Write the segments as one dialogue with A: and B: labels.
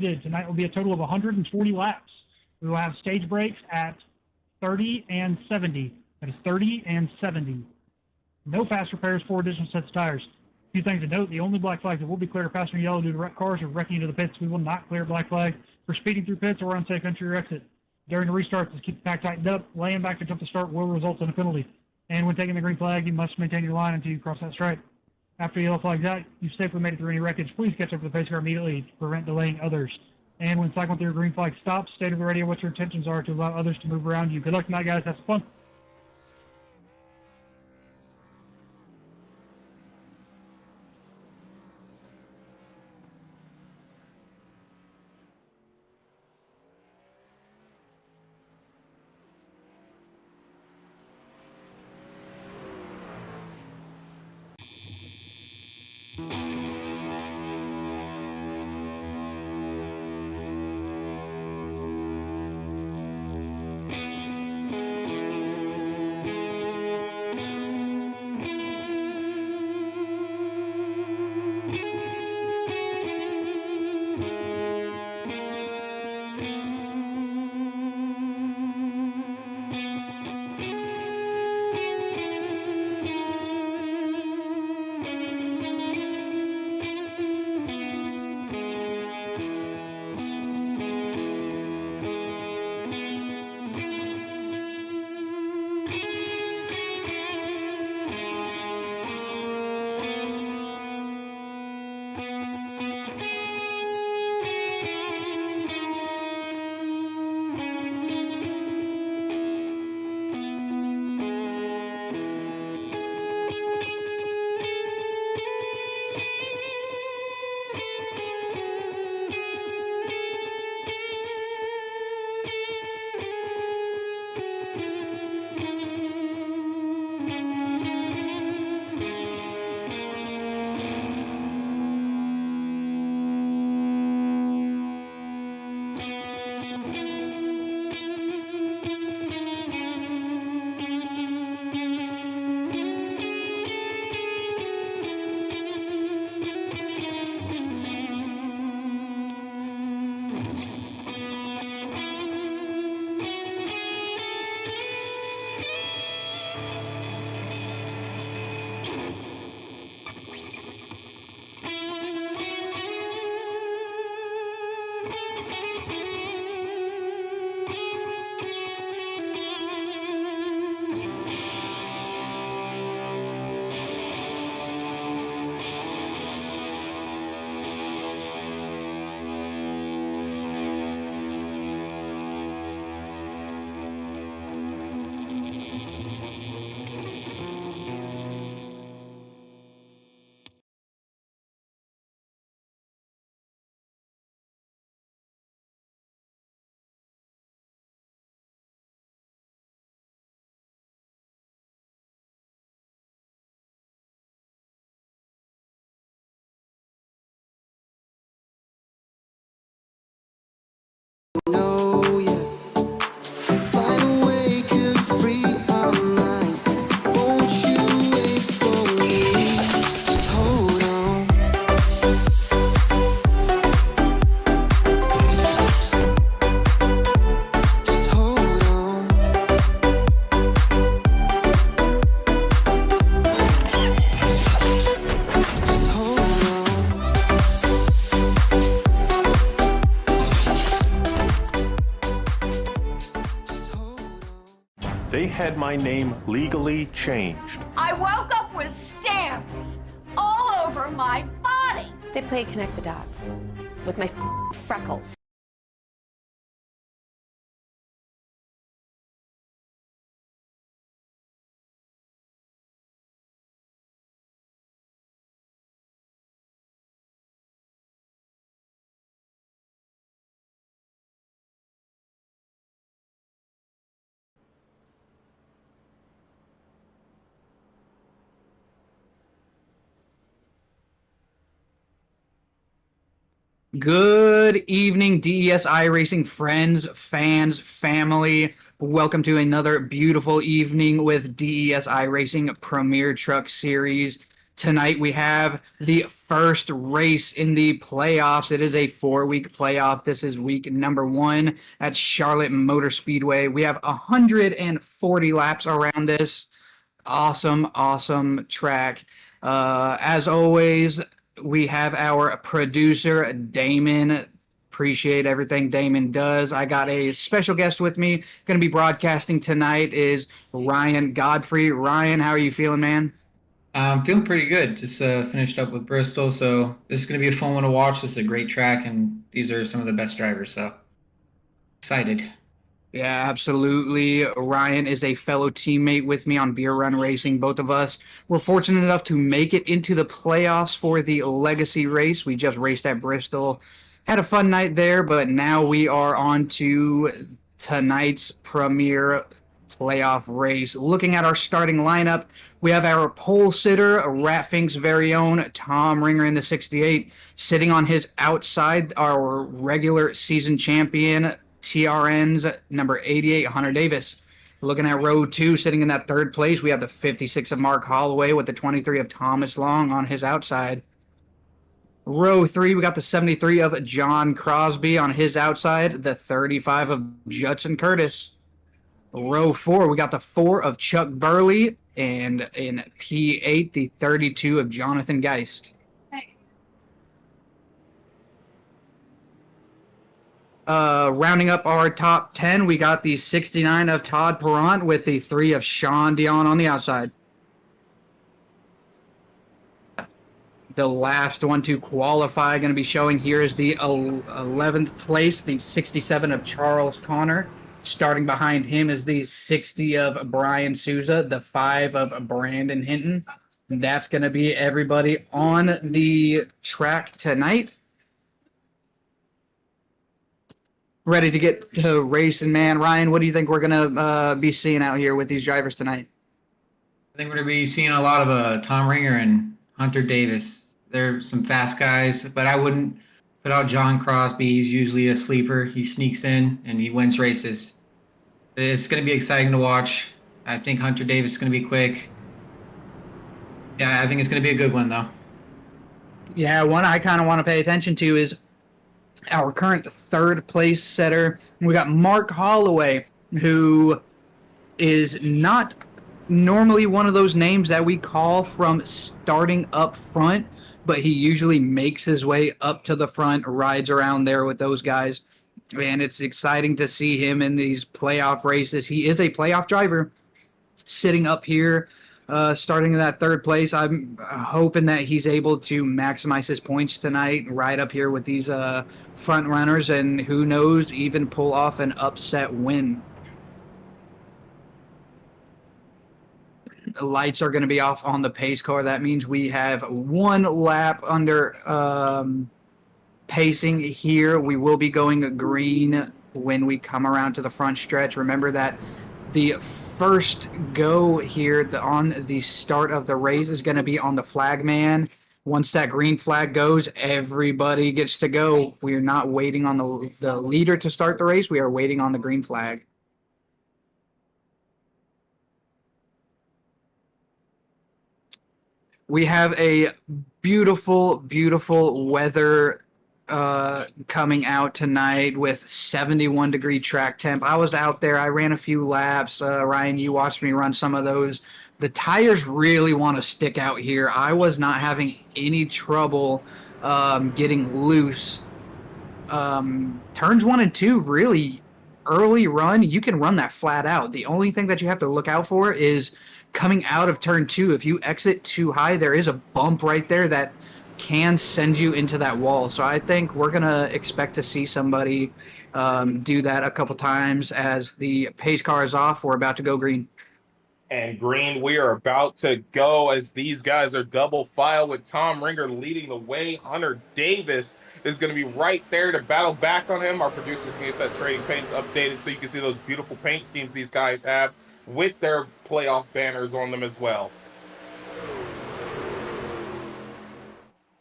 A: Tonight will be a total of 140 laps. We will have stage breaks at 30 and 70. That is 30 and 70. No fast repairs, 4 additional sets of tires. A few things to note: the only black flags that will be cleared are passenger yellow due to wrecked cars or wrecking into the pits. We will not clear black flag for speeding through pits or unsafe entry or exit. During the restarts, to keep the pack tightened up, laying back to jump the start will result in a penalty. And when taking the green flag, you must maintain your line until you cross that stripe. After yellow flag's out, you've safely made it through any wreckage. Please catch up to the pace car immediately to prevent delaying others. And when cycling through a green flag stops, state over the radio what your intentions are to allow others to move around you. Good luck tonight, guys. Have some fun.
B: No, yeah. Find a way to free our minds. Won't you wait for me? Just hold on. Just hold on. Just hold on.
C: They had my name legally changed.
D: I woke up with stamps all over my body.
E: They play connect the dots with my freckles.
F: Good evening, DESI Racing friends, fans, family. Welcome to another beautiful evening with DESI Racing Premier Truck Series. Tonight we have the first race in the playoffs. It is a 4-week playoff. This is week number 1 at Charlotte Motor Speedway. We have 140 laps around this. Awesome track. As always, we have our producer, Damon. Appreciate everything Damon does. I got a special guest with me. Going to be broadcasting tonight is Ryan Godfrey. Ryan, how are you feeling, man?
G: I'm feeling pretty good. Just finished up with Bristol, so this is going to be a fun one to watch. This is a great track, and these are some of the best drivers, so excited.
F: Yeah, absolutely. Ryan is a fellow teammate with me on Beer Run Racing. Both of us were fortunate enough to make it into the playoffs for the Legacy race. We just raced at Bristol. Had a fun night there, but now we are on to tonight's premier playoff race. Looking at our starting lineup, we have our pole sitter, Ratfink's very own Tom Ringer in the 68. Sitting on his outside, our regular season champion, TRN's number 88, Hunter Davis. Looking at row 2, sitting in that third place, we have the 56 of Mark Holloway with the 23 of Thomas Long on his outside. Row 3, we got the 73 of John Crosby on his outside, the 35 of Judson Curtis. Row 4, we got the 4 of Chuck Burley, and in P8, the 32 of Jonathan Geist. Rounding up our top 10, we got the 69 of Todd Perrant with the 3 of Sean Dion on the outside. The last one to qualify going to be showing here is the 11th place, the 67 of Charles Connor. Starting behind him is the 60 of Brian Souza, the 5 of Brandon Hinton. That's going to be everybody on the track tonight. Ready to get to racing, man. Ryan, what do you think we're going to be seeing out here with these drivers tonight?
G: I think we're going to be seeing a lot of Tom Ringer and Hunter Davis. They're some fast guys, but I wouldn't put out John Crosby. He's usually a sleeper. He sneaks in, and he wins races. It's going to be exciting to watch. I think Hunter Davis is going to be quick. Yeah, I think it's going to be a good one, though.
F: Yeah, one I kind of want to pay attention to is our current third place setter. We got Mark Holloway, who is not normally one of those names that we call from starting up front, but he usually makes his way up to the front, rides around there with those guys. And it's exciting to see him in these playoff races. He is a playoff driver sitting up here, starting in that third place. I'm hoping that he's able to maximize his points tonight, right up here with these front runners, and who knows, even pull off an upset win. The lights are going to be off on the pace car. That means we have one lap under pacing here. We will be going green when we come around to the front stretch. Remember that the first go here on the start of the race is going to be on the flag man. Once that green flag goes, everybody gets to go. We're not waiting on the leader to start the race. We are waiting on the green flag. We have a beautiful weather coming out tonight with 71-degree track temp. I was out there. I ran a few laps. Ryan, you watched me run some of those. The tires really want to stick out here. I was not having any trouble getting loose. Turns 1 and 2, really early run, you can run that flat out. The only thing that you have to look out for is coming out of turn 2. If you exit too high, there is a bump right there that can send you into that wall. So I think we're going to expect to see somebody do that a couple times. As the pace car is off, we're about to go green.
H: And green, we are about to go as these guys are double file with Tom Ringer leading the way. Hunter Davis is going to be right there to battle back on him. Our producers can get that trading paints updated so you can see those beautiful paint schemes these guys have with their playoff banners on them as well.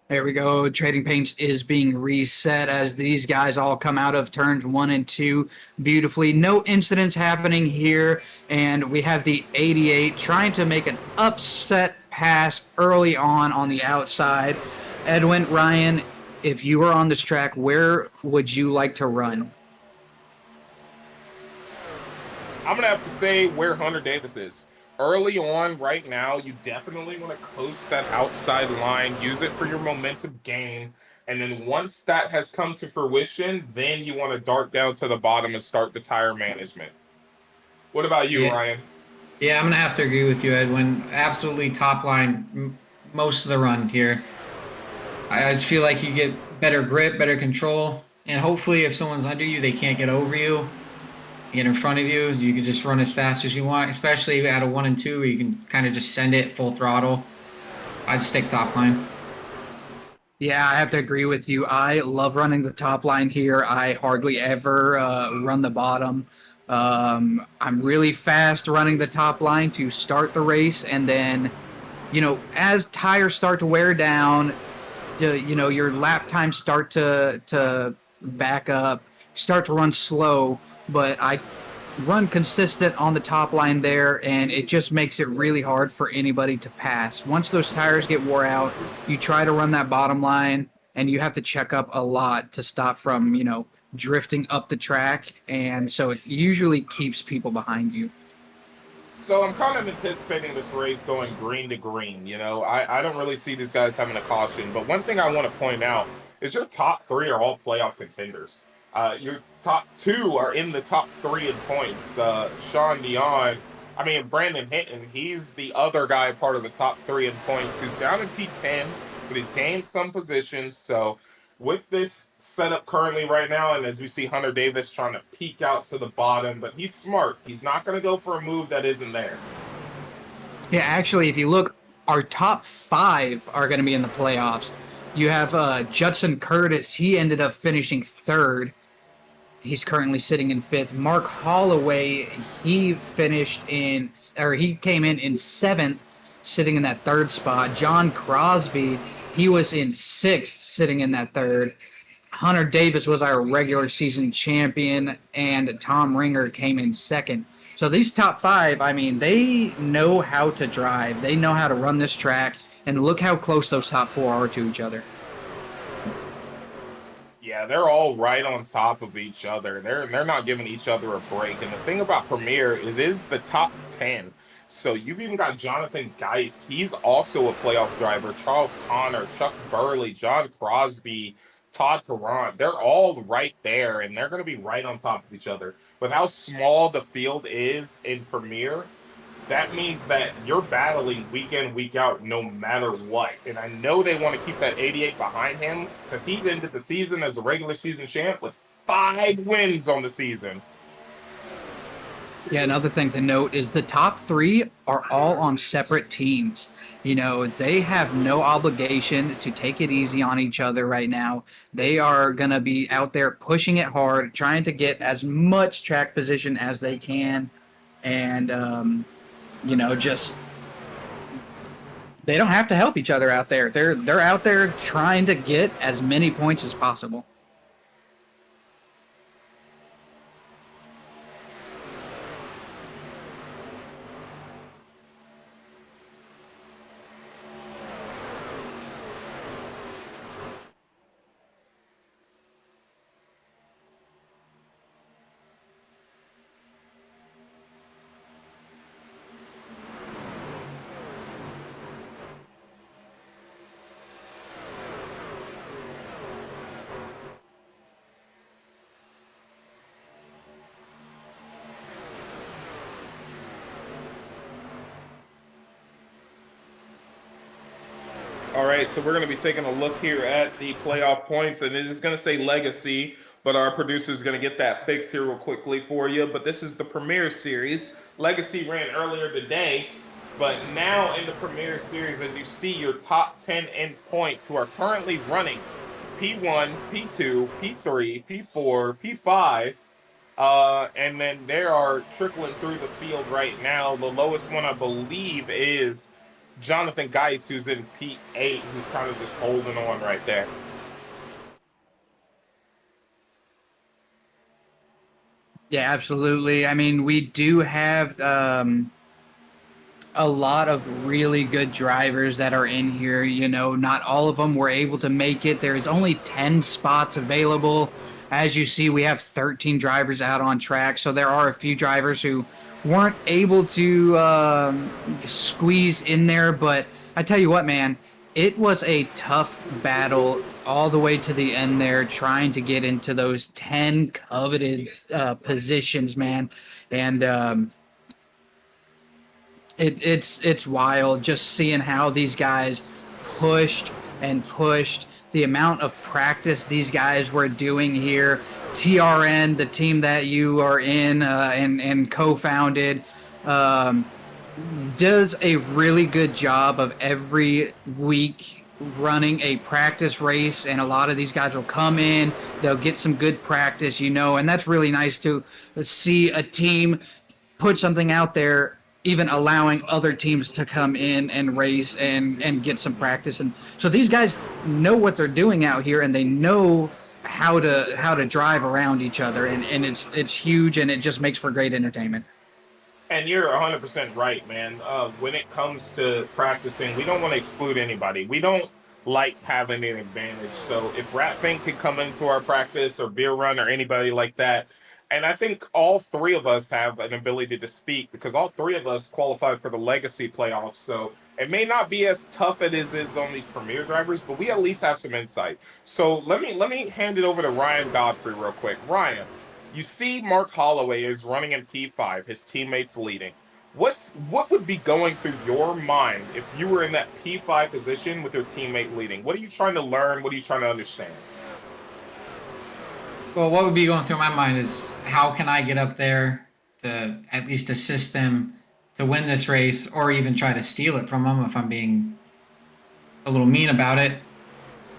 F: There we go. Trading paints is being reset as these guys all come out of turns 1 and 2 beautifully. No incidents happening here, and we have the 88 trying to make an upset pass early on the outside. Edwin, Ryan, if you were on this track, where would you like to run?
H: I'm gonna have to say where Hunter Davis is. Early on, right now, you definitely want to coast that outside line, use it for your momentum gain, and then once that has come to fruition, then you want to dart down to the bottom and start the tire management. What about you,
G: Yeah,
H: Ryan?
G: yeah, I'm gonna have to agree with you, Edwin. Absolutely top line most of the run here. I just feel like you get better grip, better control, and hopefully, if someone's under you, they can't get over you, get in front of you. You can just run as fast as you want, especially at a 1 and 2 where you can kind of just send it full throttle. I'd stick top line.
F: Yeah, I have to agree with you. I love running the top line here. I hardly ever run the bottom. I'm really fast running the top line to start the race, and then, as tires start to wear down, your lap times start to back up, start to run slow. But I run consistent on the top line there, and it just makes it really hard for anybody to pass. Once those tires get wore out, you try to run that bottom line, and you have to check up a lot to stop from, drifting up the track, and so it usually keeps people behind you.
H: So I'm kind of anticipating this race going green to green. I don't really see these guys having a caution. But one thing I want to point out is your top three are all playoff contenders. Your top two are in the top three in points. Sean Dion, Brandon Hinton, he's the other guy part of the top three in points who's down in P10, but he's gained some positions. So with this setup currently right now, and as we see Hunter Davis trying to peek out to the bottom, but he's smart. He's not going to go for a move that isn't there.
F: Yeah, actually, if you look, our top five are going to be in the playoffs. You have Judson Curtis. He ended up finishing third. He's currently sitting in fifth. Mark Holloway, he came in seventh, sitting in that third spot. John Crosby, he was in sixth, sitting in that third. Hunter Davis was our regular season champion, and Tom Ringer came in second. So these top five, they know how to drive. They know how to run this track, and look how close those top four are to each other.
H: Yeah, they're all right on top of each other. They're not giving each other a break. And the thing about Premier is the top 10. So you've even got Jonathan Geist. He's also a playoff driver. Charles Connor, Chuck Burley, John Crosby, Todd Perrant. They're all right there, and they're going to be right on top of each other. With how small the field is in Premier, that means that you're battling week in, week out, no matter what. And I know they want to keep that 88 behind him because he's ended the season as a regular season champ with 5 wins on the season.
F: Yeah, another thing to note is the top three are all on separate teams. They have no obligation to take it easy on each other right now. They are going to be out there pushing it hard, trying to get as much track position as they can. And, just they don't have to help each other out there. They're out there trying to get as many points as possible.
H: All right, so we're going to be taking a look here at the playoff points, and it is going to say legacy, but our producer is going to get that fixed here real quickly for you. But this is the Premier Series. Legacy ran earlier today, but now in the Premier Series, as you see, your top 10 in points who are currently running P1, P2, P3, P4, P5, and then they are trickling through the field right now. The lowest one, I believe, is Jonathan Geist, who's in P8, who's kind of just holding on right there.
F: Yeah, absolutely. We do have a lot of really good drivers that are in here. You know, not all of them were able to make it. There is only 10 spots available. As you see, we have 13 drivers out on track, so there are a few drivers who weren't able to squeeze in there. But I tell you what, man, it was a tough battle all the way to the end there, trying to get into those 10 coveted positions, man. And it's wild just seeing how these guys pushed and pushed. The amount of practice these guys were doing here. TRN, the team that you are in and co-founded, does a really good job of every week running a practice race, and a lot of these guys will come in, they'll get some good practice, you know, and that's really nice to see a team put something out there, even allowing other teams to come in and race and get some practice. And so these guys know what they're doing out here, and they know how to drive around each other, and it's huge, and it just makes for great entertainment.
H: And you're 100% right, man. When it comes to practicing, we don't want to exclude anybody. We don't like having an advantage. So if Ratfink could come into our practice, or Beer Run, or anybody like that, and I think all three of us have an ability to speak, because all three of us qualified for the Legacy playoffs. So it may not be as tough as it is on these Premier drivers, but we at least have some insight. So let me hand it over to Ryan Godfrey real quick. Ryan, you see Mark Holloway is running in P5, his teammates leading. What would be going through your mind if you were in that P5 position with your teammate leading? What are you trying to learn? What are you trying to understand?
G: Well, what would be going through my mind is, how can I get up there to at least assist them to win this race, or even try to steal it from them if I'm being a little mean about it.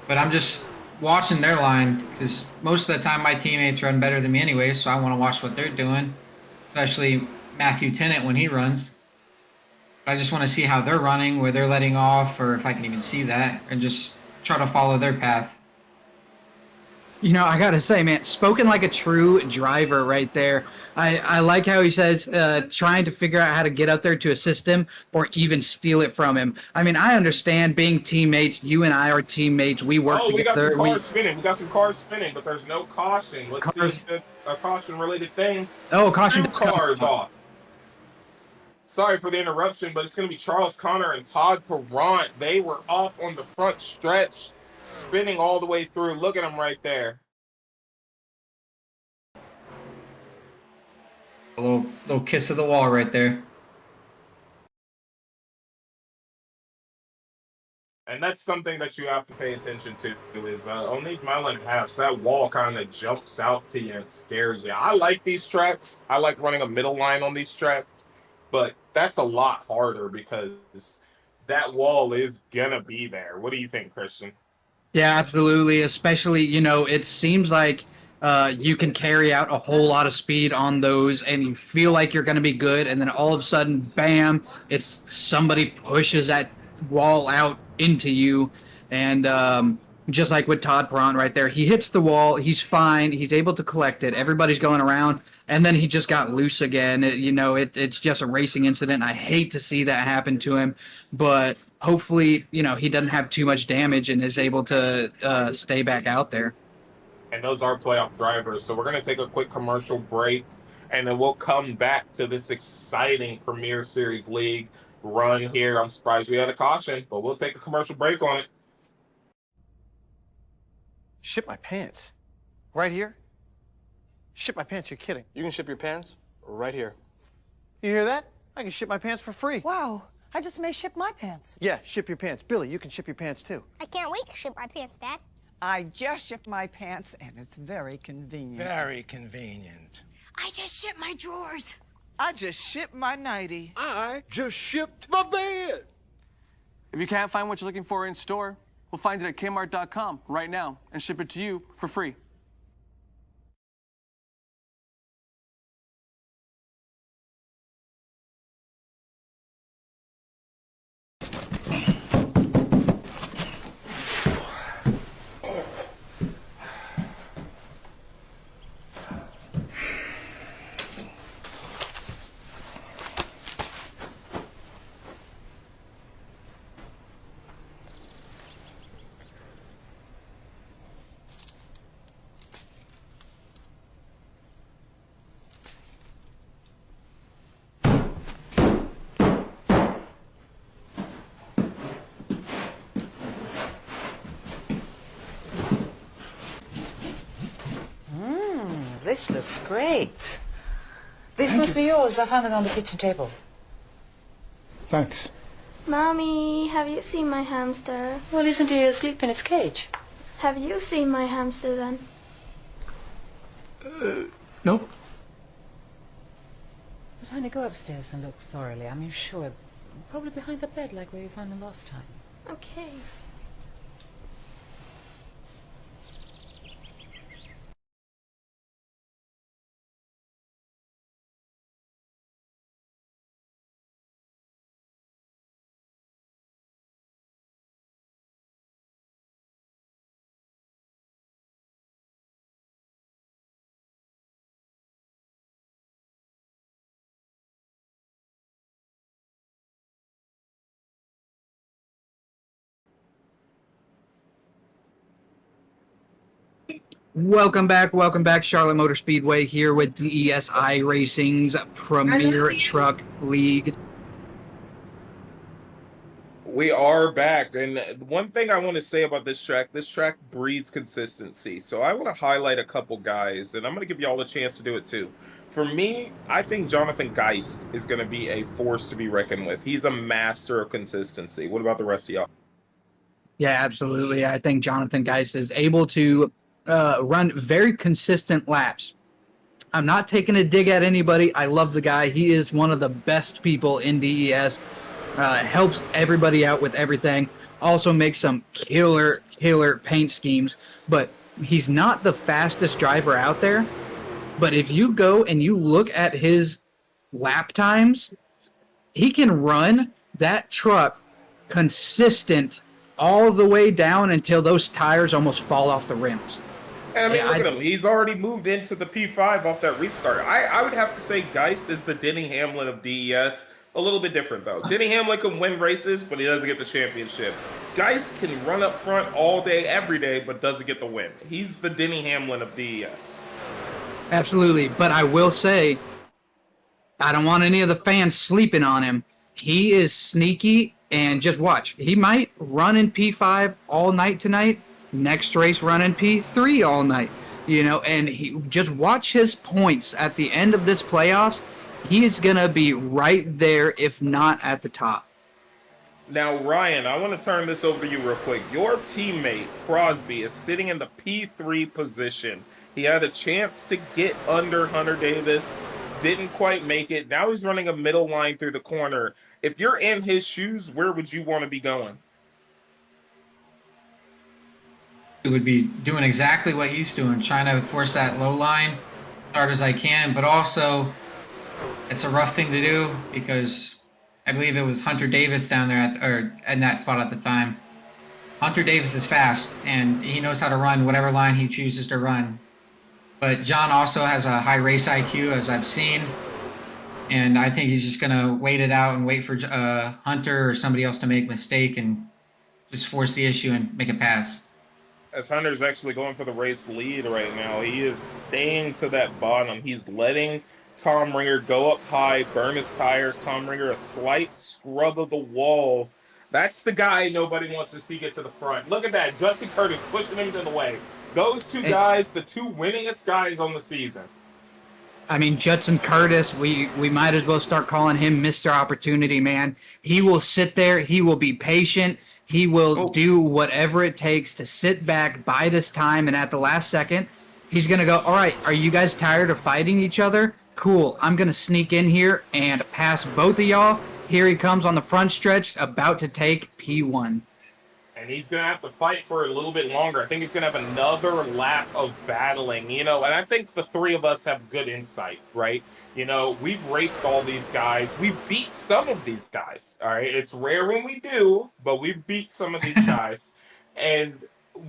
G: But I'm just watching their line, because most of the time my teammates run better than me anyway, so I want to watch what they're doing, especially Matthew Tennant when he runs. But I just want to see how they're running, where they're letting off, or if I can even see that, and just try to follow their path.
F: You know, I gotta say, man, spoken like a true driver right there. I like how he says trying to figure out how to get up there to assist him or even steal it from him. I mean, I understand being teammates. You and I are teammates. We work together.
H: We got some cars spinning. We got some cars spinning, but there's no caution. Let's see if that's a caution-related thing.
F: Oh, caution.
H: 2 cars off. Sorry for the interruption, but it's going to be Charles Connor and Todd Perrant. They were off on the front stretch, spinning all the way through. Look at them right there.
G: A little kiss of the wall right there.
H: And that's something that you have to pay attention to, is on these mile and a halves, that wall kind of jumps out to you and scares you. I like these tracks. I like running a middle line on these tracks, but that's a lot harder because that wall is going to be there. What do you think, Christian?
F: Yeah, absolutely. Especially, you know, it seems like you can carry out a whole lot of speed on those and you feel like you're going to be good. And then all of a sudden, bam, it's somebody pushes that wall out into you. And just like with Todd Perrant right there, he hits the wall. He's fine. He's able to collect it. Everybody's going around. And then he just got loose again. It's just a racing incident. I hate to see that happen to him. But hopefully, you know, he doesn't have too much damage and is able to stay back out there.
H: And those are playoff drivers. So we're going to take a quick commercial break, and then we'll come back to this exciting Premier Series League run here. I'm surprised we had a caution, but we'll take a commercial break on it.
I: Ship my pants? Right here? Ship my pants, you're kidding.
J: You can ship your pants right here.
I: You hear that? I can ship my pants for free.
K: Wow, I just may ship my pants.
I: Yeah, ship your pants. Billy, you can ship your pants too.
L: I can't wait to ship my pants, Dad.
K: I just shipped my pants, and it's very convenient.
J: Very convenient.
D: I just shipped my drawers.
K: I just shipped my nightie.
J: I just shipped my bed.
M: If you can't find what you're looking for in store, we'll find it at Kmart.com right now and ship it to you for free.
N: this looks great. This must be yours. I found it on the kitchen table.
O: Thanks.
L: Mommy, have you seen my hamster?
N: Well, isn't he asleep in its cage?
L: Have you seen my hamster then?
O: No.
N: But honey, go upstairs and look thoroughly. I mean, sure. Probably behind the bed, like where you found him last time.
L: Okay.
F: Welcome back. Charlotte Motor Speedway here with DESI Racing's Premier Truck League.
H: We are back, and one thing I want to say about this track breeds consistency. So I want to highlight a couple guys, and I'm going to give you all a chance to do it too. For me, I think Jonathan Geist is going to be a force to be reckoned with. He's a master of consistency. What about the rest of y'all?
F: Yeah, absolutely. I think Jonathan Geist is able to run very consistent laps. I'm not taking a dig at anybody. I love the guy. He is one of the best people in DES. Helps everybody out with everything. Also makes some killer paint schemes. But he's not the fastest driver out there. But if you go and you look at his lap times, he can run that truck consistent all the way down until those tires almost fall off the rims.
H: And I mean, look at him. He's already moved into the P5 off that restart. I would have to say Geist is the Denny Hamlin of DES. A little bit different, though. Denny Hamlin can win races, but he doesn't get the championship. Geist can run up front all day, every day, but doesn't get the win. He's the Denny Hamlin of DES.
F: Absolutely. But I will say, I don't want any of the fans sleeping on him. He is sneaky, and just watch. He might run in P5 all night tonight. Next race run in P3 all night. You know, and he just watch his points at the end of this playoffs. He is going to be right there, if not at the top.
H: Now, Ryan, I want to turn this over to you real quick. Your teammate, Crosby, is sitting in the P3 position. He had a chance to get under Hunter Davis, didn't quite make it. Now he's running a middle line through the corner. If you're in his shoes, where would you want to be going?
G: It would be doing exactly what he's doing, trying to force that low line as hard as I can, but also it's a rough thing to do because I believe it was Hunter Davis down there in that spot at the time. Hunter Davis is fast and he knows how to run whatever line he chooses to run. But John also has a high race IQ, as I've seen, and I think he's just going to wait it out and wait for Hunter or somebody else to make a mistake and just force the issue and make a pass.
H: As Hunter's actually going for the race lead right now, he is staying to that bottom. He's letting Tom Ringer go up high, burn his tires. Tom Ringer, a slight scrub of the wall. That's the guy nobody wants to see get to the front. Look at that. Judson Curtis pushing him to the way. Those two guys, the two winningest guys on the season.
F: I mean, Judson Curtis, we might as well start calling him Mr. Opportunity, man. He will sit there. He will be patient. He will do whatever it takes to sit back, bide his time, and at the last second, he's going to go, all right, are you guys tired of fighting each other? Cool. I'm going to sneak in here and pass both of y'all. Here he comes on the front stretch, about to take P1.
H: And he's going to have to fight for a little bit longer. I think he's going to have another lap of battling, you know, and I think the three of us have good insight, right? You know, we've raced all these guys. We've beat some of these guys, all right? It's rare when we do, but we've beat some of these guys. And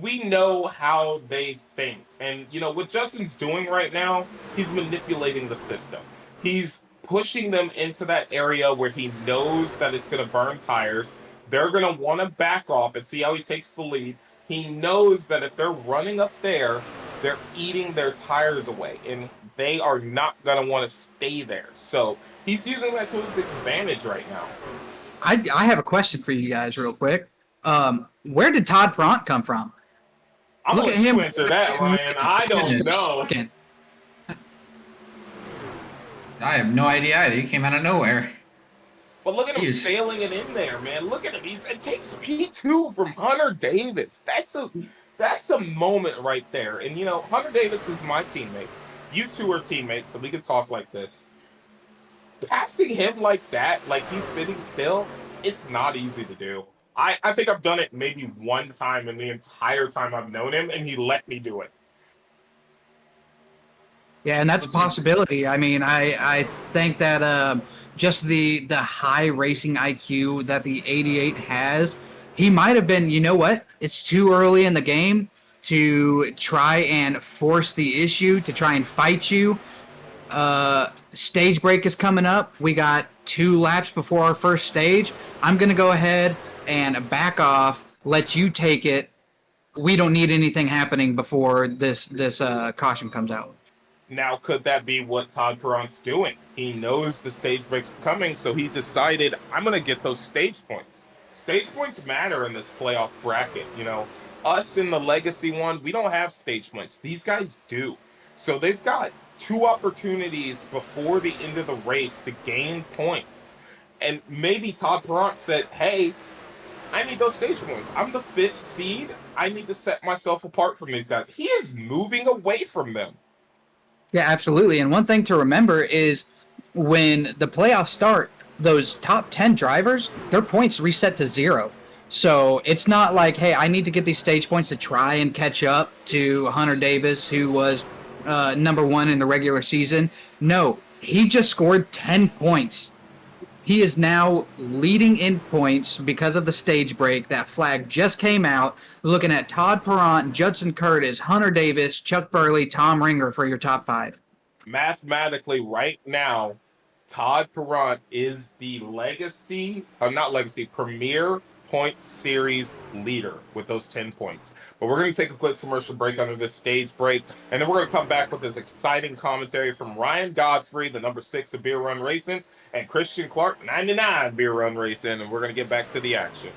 H: we know how they think. And, you know, what Justin's doing right now, he's manipulating the system. He's pushing them into that area where he knows that it's going to burn tires. They're going to want to back off and see how he takes the lead. He knows that if they're running up there, they're eating their tires away, and they are not going to want to stay there. So he's using that to his advantage right now.
F: I have a question for you guys real quick. Where did Todd Pront come from?
H: I'm going to let you answer that, Ryan. I don't know.
G: I have no idea either. He came out of nowhere.
H: But look at him
G: He is-
H: sailing it in there, man. Look at him. It takes P2 from Hunter Davis. That's a moment right there. And you know, Hunter Davis is my teammate. You two are teammates, so we can talk like this. Passing him like that, like he's sitting still, it's not easy to do. I think I've done it maybe one time in the entire time I've known him, and he let me do it.
F: Yeah, and that's a possibility. I mean, I think that just the high racing IQ that the 88 has, he might have been, you know what? It's too early in the game to try and force the issue, to try and fight you. Stage break is coming up. We got 2 laps before our first stage. I'm going to go ahead and back off, let you take it. We don't need anything happening before this caution comes out.
H: Now, could that be what Todd Perront's doing? He knows the stage break is coming, so he decided, I'm going to get those stage points. Stage points matter in this playoff bracket. You know, us in the Legacy one, we don't have stage points. These guys do. So they've got 2 opportunities before the end of the race to gain points. And maybe Todd Perront said, hey, I need those stage points. I'm the 5th seed. I need to set myself apart from these guys. He is moving away from them.
F: Yeah, absolutely. And one thing to remember is when the playoffs start, those top 10 drivers, their points reset to 0. So it's not like, hey, I need to get these stage points to try and catch up to Hunter Davis, who was number 1 in the regular season. No, he just scored 10 points. He is now leading in points because of the stage break. That flag just came out. Looking at Todd Perront, Judson Curtis, Hunter Davis, Chuck Burley, Tom Ringer for your top 5.
H: Mathematically, right now, Todd Perront is the Premier Points Series leader with those 10 points. But we're going to take a quick commercial break under this stage break, and then we're going to come back with this exciting commentary from Ryan Godfrey, the number 6 of Beer Run Racing, and Christian Clark, 99 Beer Run Racing, and we're going to get back to the action.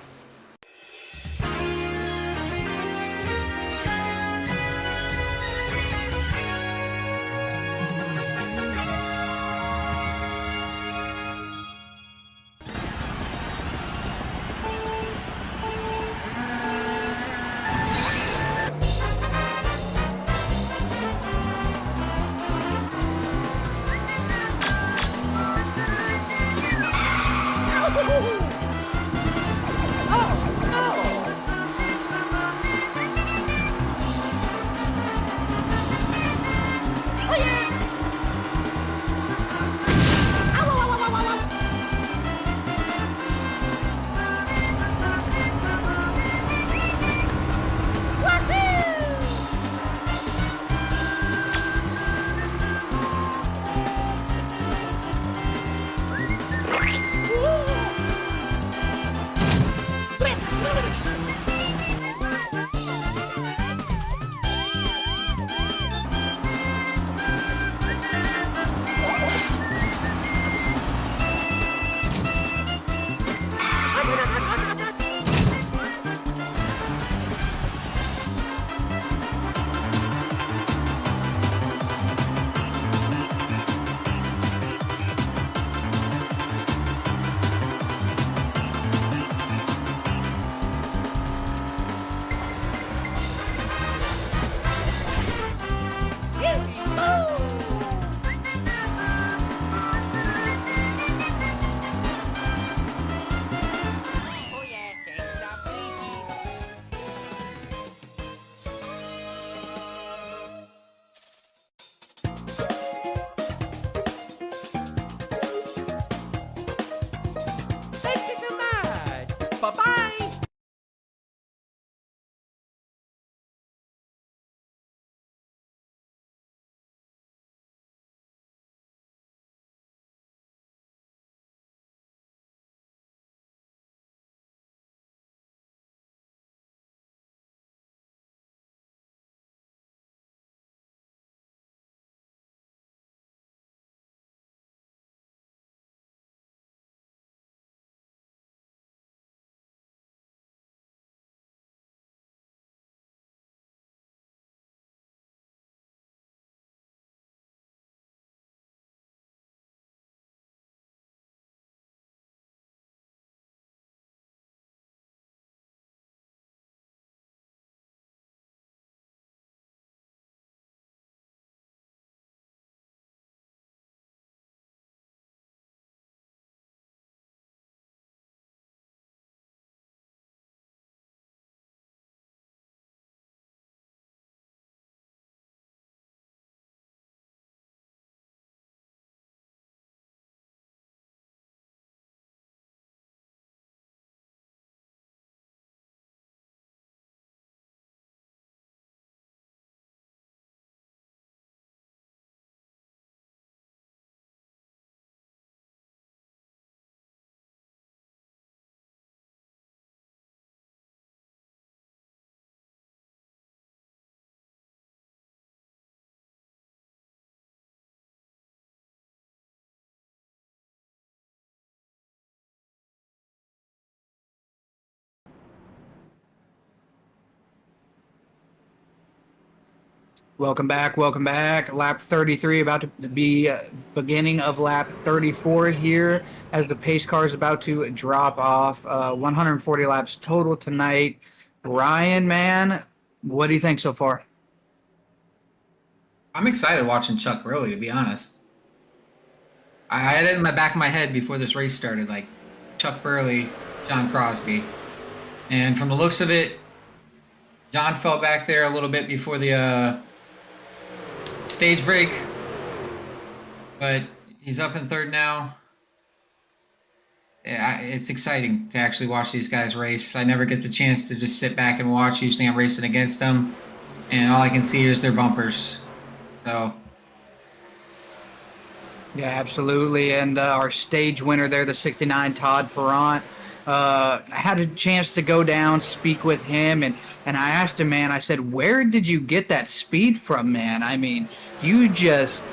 F: Welcome back. Welcome back. Lap 33 about to be beginning of lap 34 here as the pace car is about to drop off. 140 laps total tonight. Ryan, man, what do you think so far?
G: I'm excited watching Chuck Burley, to be honest. I had it in the back of my head before this race started, like Chuck Burley, John Crosby. And from the looks of it, John fell back there a little bit before the stage break, but he's up in third now. Yeah, it's exciting to actually watch these guys race. I never get the chance to just sit back and watch. Usually I'm racing against them, and all I can see is their bumpers. So,
F: yeah, absolutely. And our stage winner there, the 69, Todd Perrant, I had a chance to go down, speak with him, and I asked him, man, I said, where did you get that speed from, man? I mean, you just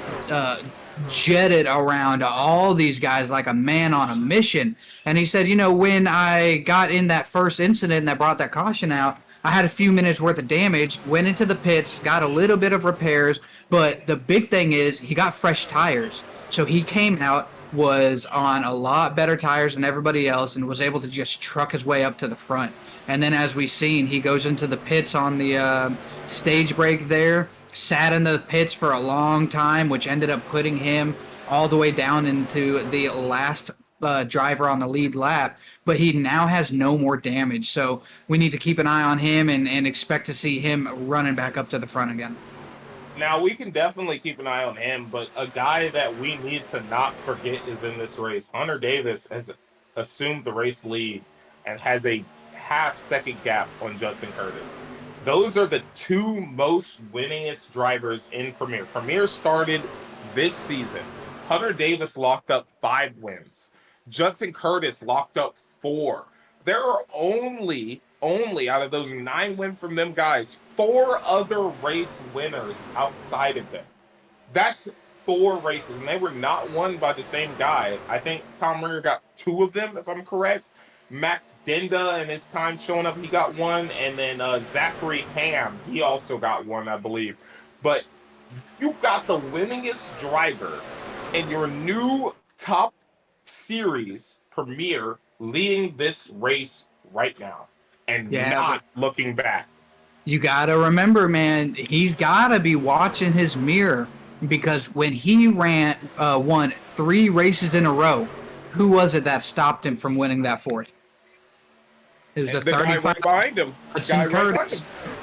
F: jetted around all these guys like a man on a mission. And he said, you know, when I got in that first incident that brought that caution out, I had a few minutes worth of damage, went into the pits, got a little bit of repairs, but the big thing is he got fresh tires. So he came out, was on a lot better tires than everybody else, and was able to just truck his way up to the front. And then as we've seen, he goes into the pits on the stage break there, sat in the pits for a long time, which ended up putting him all the way down into the last driver on the lead lap, but he now has no more damage. So we need to keep an eye on him and expect to see him running back up to the front again.
H: Now, we can definitely keep an eye on him, but a guy that we need to not forget is in this race. Hunter Davis has assumed the race lead and has a half-second gap on Judson Curtis. Those are the two most winningest drivers in Premier. Premier started this season. Hunter Davis locked up 5 wins. Judson Curtis locked up 4. There are only out of those 9 wins from them guys, 4 other race winners outside of them. That's 4 races, and they were not won by the same guy. I think Tom Ringer got 2 of them, if I'm correct. Max Denda, in his time showing up, he got 1, and then Zachary Ham, he also got 1, I believe. But you got the winningest driver in your new top series Premier leading this race right now and not looking back.
F: You got to remember, man, he's got to be watching his mirror, because when he won 3 races in a row, who was it that stopped him from winning that 4th? It was the
H: guy right behind him.
F: Curtis.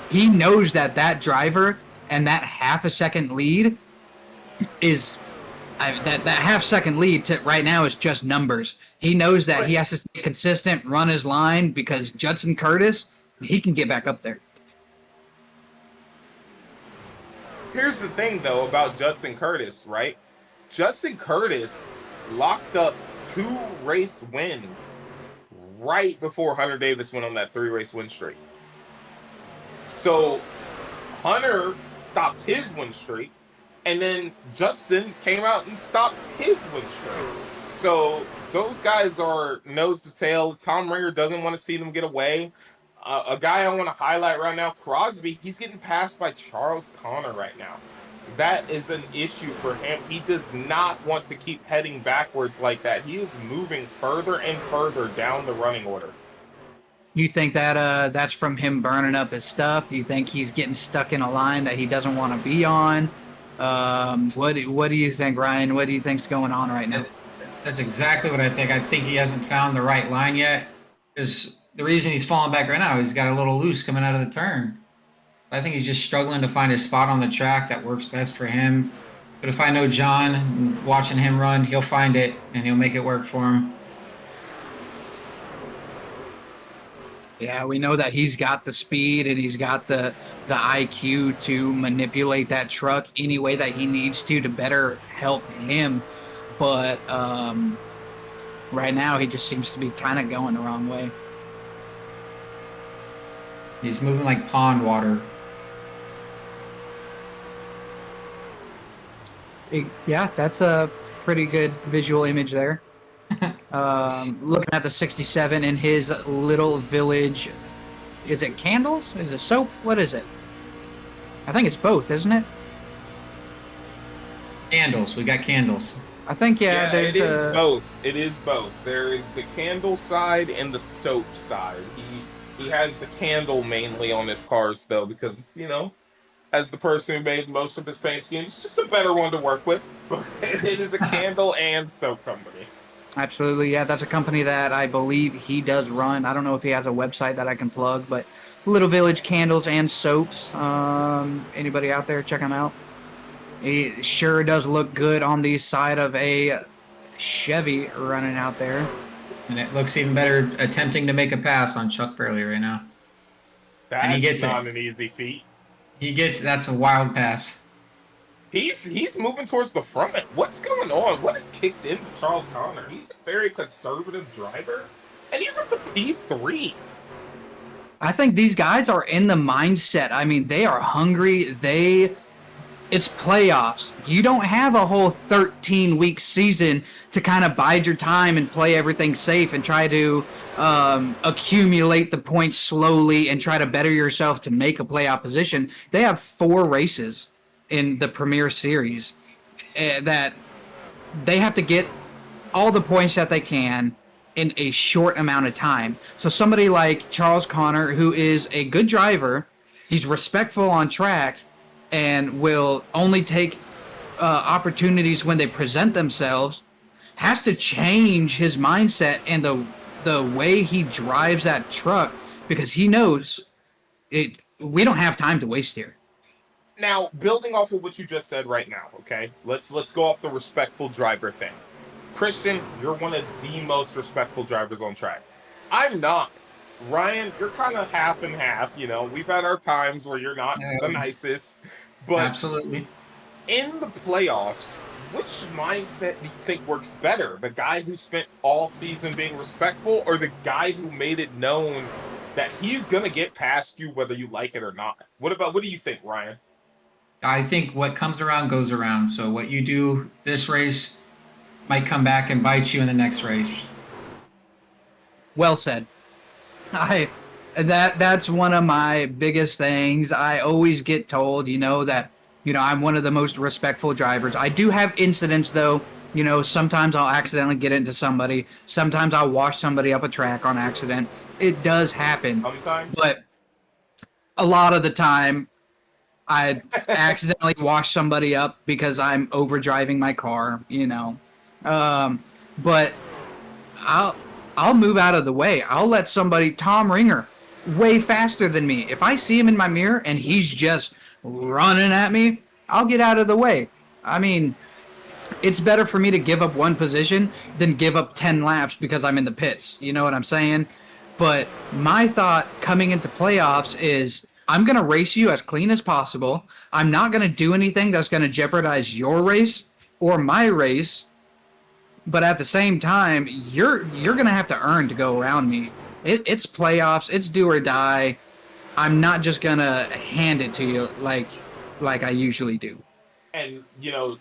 F: He knows that driver and that half a second lead is that half second lead to right now is just numbers. He knows that he has to stay consistent, run his line, because Judson Curtis, he can get back up there.
H: Here's the thing, though, about Judson Curtis, right? Judson Curtis locked up 2 race wins right before Hunter Davis went on that 3-race win streak. So Hunter stopped his win streak, and then Judson came out and stopped his win streak. So those guys are nose to tail. Tom Ringer doesn't want to see them get away. A guy I want to highlight right now, Crosby, he's getting passed by Charles Connor right now. That is an issue for him. He does not want to keep heading backwards like that. He is moving further and further down the running order.
F: You think that that's from him burning up his stuff? You think he's getting stuck in a line that he doesn't want to be on? What do you think, Ryan? What do you think's going on right now?
G: That's exactly what I think. I think he hasn't found the right line yet. Because the reason he's falling back right now, he's got a little loose coming out of the turn. So I think he's just struggling to find a spot on the track that works best for him. But if I know John, and watching him run, he'll find it and he'll make it work for him.
F: Yeah, we know that he's got the speed and he's got the IQ to manipulate that truck any way that he needs to better help him. But right now he just seems to be kind of going the wrong way.
G: He's moving like pond water.
F: Yeah, that's a pretty good visual image there. Looking at the 67 in his little village. Is it candles? Is it soap? What is it? I think it's both, isn't it?
G: Candles. We got candles.
F: I think
H: Yeah,
F: there's
H: it is both. It is both. There is the candle side and the soap side. He has the candle mainly on his cars though, because it's, as the person who made most of his paint schemes, it's just a better one to work with. But it is a candle and soap company.
F: Absolutely, yeah. That's a company that I believe he does run. I don't know if he has a website that I can plug, but Little Village Candles and Soaps. Anybody out there, check him out. He sure does look good on the side of a Chevy running out there.
G: And it looks even better attempting to make a pass on Chuck Burley right now.
H: That's
G: he gets
H: not an easy feat.
G: That's a wild pass.
H: He's moving towards the front. What's going on? What has kicked into Charles Connor? He's a very conservative driver, and he's at the P3.
F: I think these guys are in the mindset. I mean, they are hungry. It's playoffs. You don't have a whole 13-week season to kind of bide your time and play everything safe and try to accumulate the points slowly and try to better yourself to make a playoff position. They have 4 races in the Premier Series that they have to get all the points that they can in a short amount of time. So somebody like Charles Connor, who is a good driver, he's respectful on track, and will only take opportunities when they present themselves, has to change his mindset and the way he drives that truck, because he knows we don't have time to waste here.
H: Now, building off of what you just said right now, okay? Let's go off the respectful driver thing. Christian, you're one of the most respectful drivers on track. I'm not. Ryan, you're kind of half and half. We've had our times where you're not the nicest. But
G: absolutely.
H: In the playoffs, which mindset do you think works better? The guy who spent all season being respectful, or the guy who made it known that he's going to get past you whether you like it or not? What do you think, Ryan?
G: I think what comes around goes around. So what you do this race might come back and bite you in the next race.
F: Well said. That's one of my biggest things. I always get told, that, I'm one of the most respectful drivers. I do have incidents though. Sometimes I'll accidentally get into somebody. Sometimes I'll wash somebody up a track on accident. It does happen.
H: Sometimes.
F: But a lot of the time, I accidentally wash somebody up because I'm overdriving my car, But I'll move out of the way. I'll let somebody, Tom Ringer, way faster than me. If I see him in my mirror and he's just running at me, I'll get out of the way. I mean, it's better for me to give up one position than give up 10 laps because I'm in the pits. You know what I'm saying? But my thought coming into playoffs is I'm going to race you as clean as possible. I'm not going to do anything that's going to jeopardize your race or my race. But at the same time, you're going to have to earn to go around me. It's playoffs. It's do or die. I'm not just going to hand it to you like I usually do.
H: And,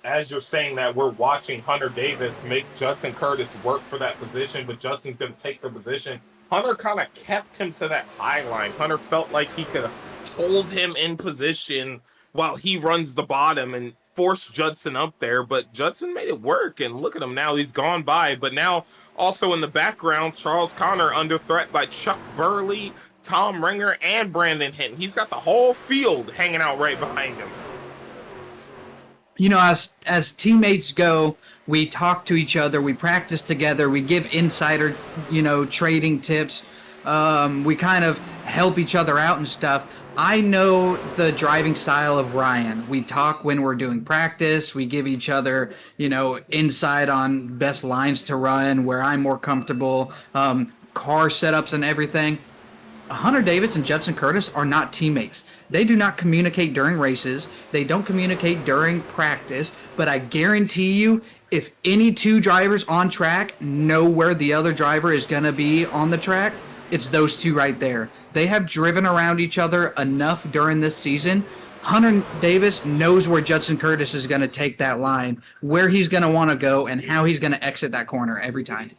H: as you're saying that, we're watching Hunter Davis make Judson Curtis work for that position, but Judson's going to take the position. Hunter kind of kept him to that high line. Hunter felt like he could hold him in position while he runs the bottom and force Judson up there, but Judson made it work, and look at him now. He's gone by, but now also in the background, Charles Connor under threat by Chuck Burley, Tom Ringer, and Brandon Hinton. He's got the whole field hanging out right behind him.
F: As teammates go, we talk to each other, we practice together, we give insider, trading tips. We kind of help each other out and stuff. I know the driving style of Ryan. We talk when we're doing practice. We give each other, insight on best lines to run, where I'm more comfortable, car setups and everything. Hunter Davis and Judson Curtis are not teammates. They do not communicate during races. They don't communicate during practice. But I guarantee you, if any two drivers on track know where the other driver is going to be on the track, it's those two right there. They have driven around each other enough during this season. Hunter Davis knows where Judson Curtis is going to take that line, where he's going to want to go, and how he's going to exit that corner every time.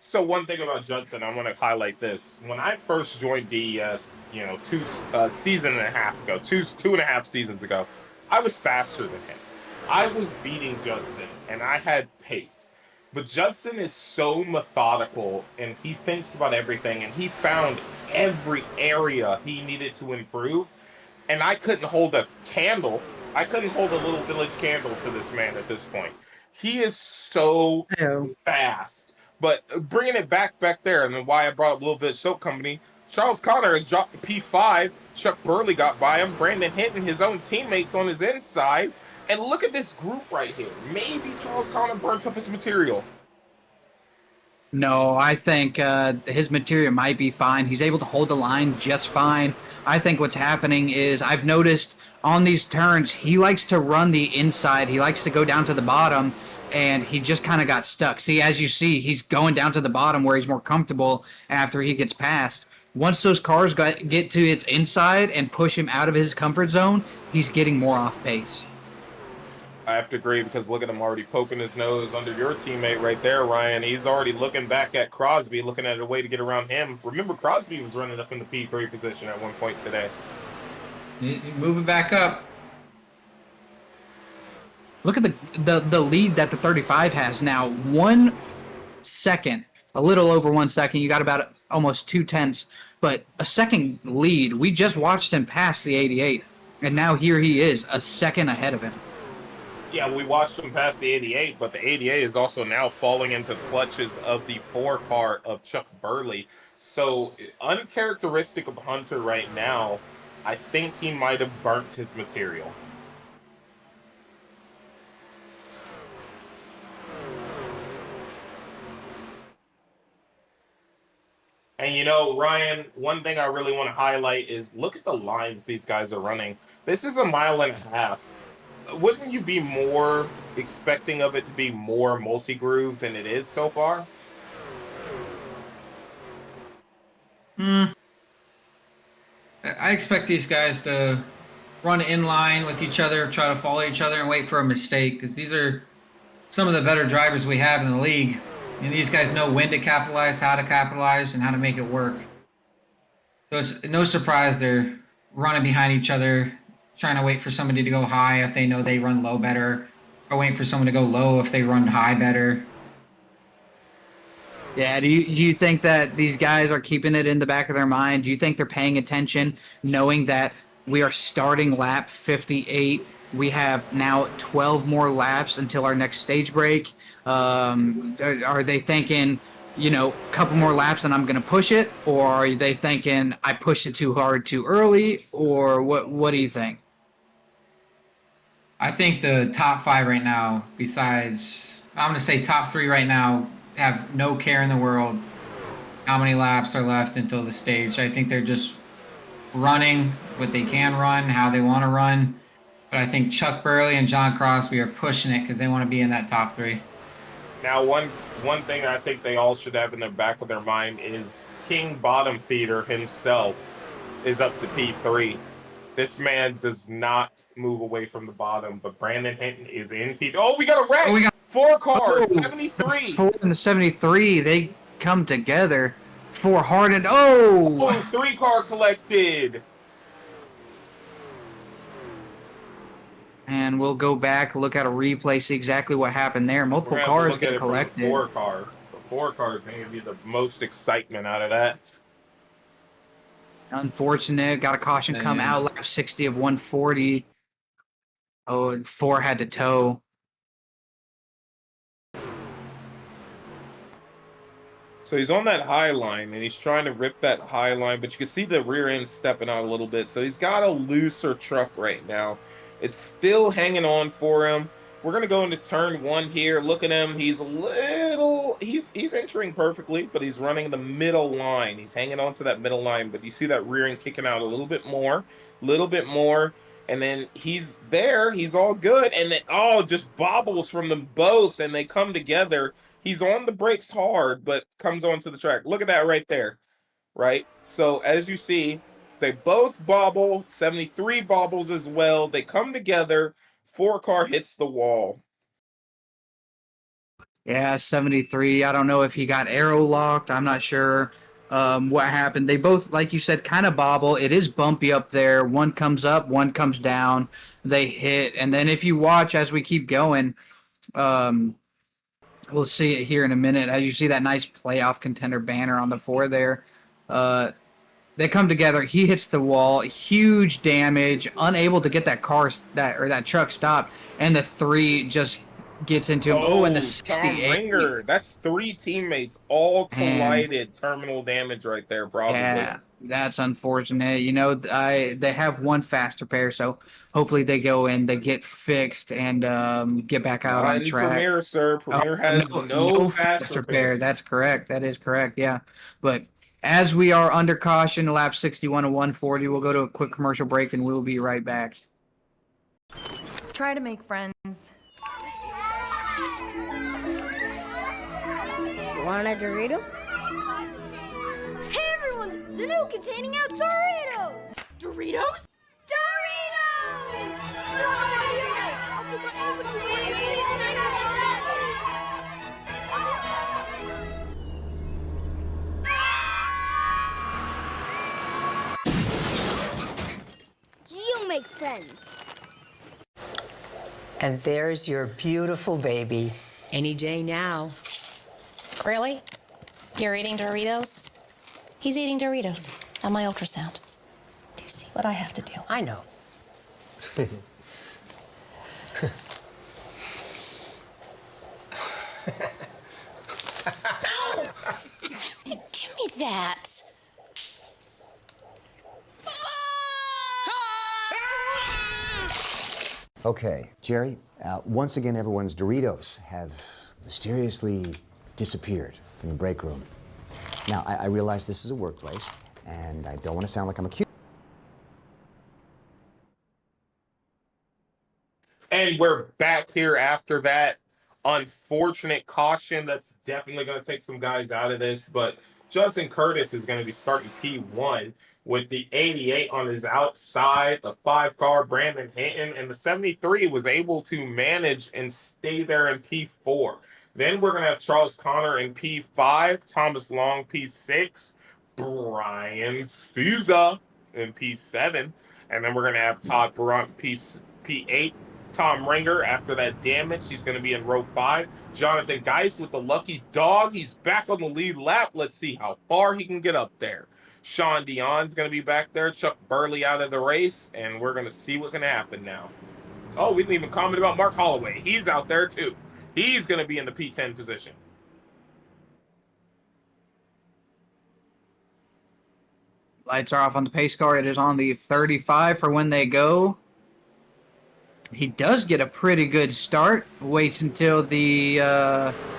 H: So one thing about Judson, I want to highlight this. When I first joined DES, two and a half seasons ago, I was faster than him. I was beating Judson and I had pace. But Judson is so methodical and he thinks about everything and he found every area he needed to improve. And I couldn't hold a candle. I couldn't hold a little village candle to this man at this point. He is so fast. But bringing it back there, and then why I brought up Little Village Soap Company, Charles Connor has dropped the P5. Chuck Burley got by him. Brandon Hinton, his own teammates on his inside. And look at this group right here. Maybe Charles Connor burnt up his material.
F: No, I think his material might be fine. He's able to hold the line just fine. I think what's happening is I've noticed on these turns, he likes to run the inside. He likes to go down to the bottom, and he just kind of got stuck. See, as you see, he's going down to the bottom where he's more comfortable after he gets past. Once those cars get to its inside and push him out of his comfort zone, he's getting more off pace.
H: I have to agree because look at him already poking his nose under your teammate right there, Ryan. He's already looking back at Crosby, looking at a way to get around him. Remember, Crosby was running up in the P3 position at one point today.
G: Moving back up.
F: Look at the lead that the 35 has now. 1 second, a little over 1 second. You got about almost 2/10, but a second lead. We just watched him pass the 88, and now here he is, a second ahead of him.
H: Yeah, we watched him pass the 88, but the 88 is also now falling into the clutches of the 4 car of Chuck Burley. So, uncharacteristic of Hunter right now, I think he might have burnt his material. And you know, Ryan, one thing I really want to highlight is look at the lines these guys are running. This is a mile and a half. Wouldn't you be more expecting of it to be more multi-groove than it is so far?
G: I expect these guys to run in line with each other, try to follow each other, and wait for a mistake, because these are some of the better drivers we have in the league. And these guys know when to capitalize, how to capitalize, and how to make it work. So it's no surprise they're running behind each other, trying to wait for somebody to go high if they know they run low better, or waiting for someone to go low if they run high better.
F: Yeah, do you think that these guys are keeping it in the back of their mind? Do you think they're paying attention, knowing that we are starting lap 58? We have now 12 more laps until our next stage break. Are they thinking, you know, a couple more laps and I'm going to push it? Or are they thinking I pushed it too hard too early? Or what do you think?
G: I think the top 5 right now, besides, I'm going to say top 3 right now, have no care in the world how many laps are left until the stage. I think they're just running what they can run, how they want to run. But I think Chuck Burley and John Crosby are pushing it because they want to be in that top 3.
H: Now, one thing I think they all should have in the back of their mind is King Bottom Feeder himself is up to P3. This man does not move away from the bottom, but Brandon Hinton is in P3. Oh, we got a wreck!
F: Oh, we got
H: 4 cars, 73.
F: The 4 and the 73, they come together. 4 hard and oh!
H: 3 car collected.
F: And we'll go back, look at a replay, see exactly what happened there. Multiple cars get collected.
H: The 4 car. The 4 car is going to be the most excitement out of that.
F: Unfortunate. Got a caution come out, lap 60 of 140. Oh, and 4 had to tow.
H: So he's on that high line, and he's trying to rip that high line, but you can see the rear end stepping out a little bit. So he's got a looser truck right now. It's still hanging on for him. We're going to go into turn 1 here. Look at him. He's a little... He's entering perfectly, but he's running the middle line. He's hanging on to that middle line, but you see that rear end kicking out a little bit more. And then he's there. He's all good. And then, oh, just bobbles from them both, and they come together. He's on the brakes hard, but comes onto the track. Look at that right there, right? So, as you see, they both bobble. 73 bobbles as well. They come together. 4 car hits the wall.
F: Yeah, 73. I don't know if he got aero locked. I'm not sure. what happened. They both, like you said, kind of bobble. It is bumpy up there. One comes up, one comes down. They hit, and then if you watch as we keep going, we'll see it here in a minute. As you see that nice playoff contender banner on the 4 there, they come together. He hits the wall, huge damage, unable to get that truck stopped, and the 3 just gets into him. Oh, and the 68.
H: Tom Ringer. That's 3 teammates all collided. Terminal damage right there, probably.
F: Yeah, that's unfortunate. You know, they have one faster pair, so hopefully they go in, they get fixed, and get back out on track.
H: Premier, sir. Premier has no faster pair.
F: That's correct. That is correct. Yeah, but as we are under caution, lap 61 and 140, we'll go to a quick commercial break, and we'll be right back.
P: Try to make friends.
Q: Want a Dorito?
R: Hey everyone! The new containing out Doritos!
D: Doritos?
Q: You make friends.
S: And there's your beautiful baby. Any day now.
E: Really? You're eating Doritos? He's eating Doritos on my ultrasound. Do you see what I have to do?
S: I know.
E: Give me that.
T: Okay, Jerry, once again, everyone's Doritos have mysteriously disappeared from the break room. Now, I realize this is a workplace, and I don't want to sound like I'm accused.
H: And we're back here after that unfortunate caution. That's definitely going to take some guys out of this, but Judson Curtis is going to be starting P1 with the 88 on his outside, the 5-car Brandon Hinton, and the 73 was able to manage and stay there in P4. Then we're going to have Charles Connor in P5, Thomas Long P6, Brian Souza in P7, and then we're going to have Todd Perrant P8, Tom Ringer after that damage. He's going to be in row 5. Jonathan Geis with the lucky dog. He's back on the lead lap. Let's see how far he can get up there. Sean Dion's going to be back there. Chuck Burley out of the race, and we're going to see what can happen now. Oh, we didn't even comment about Mark Holloway. He's out there too. He's going to be in the P10 position.
F: Lights are off on the pace car. It is on the 35 for when they go. He does get a pretty good start. Waits until the...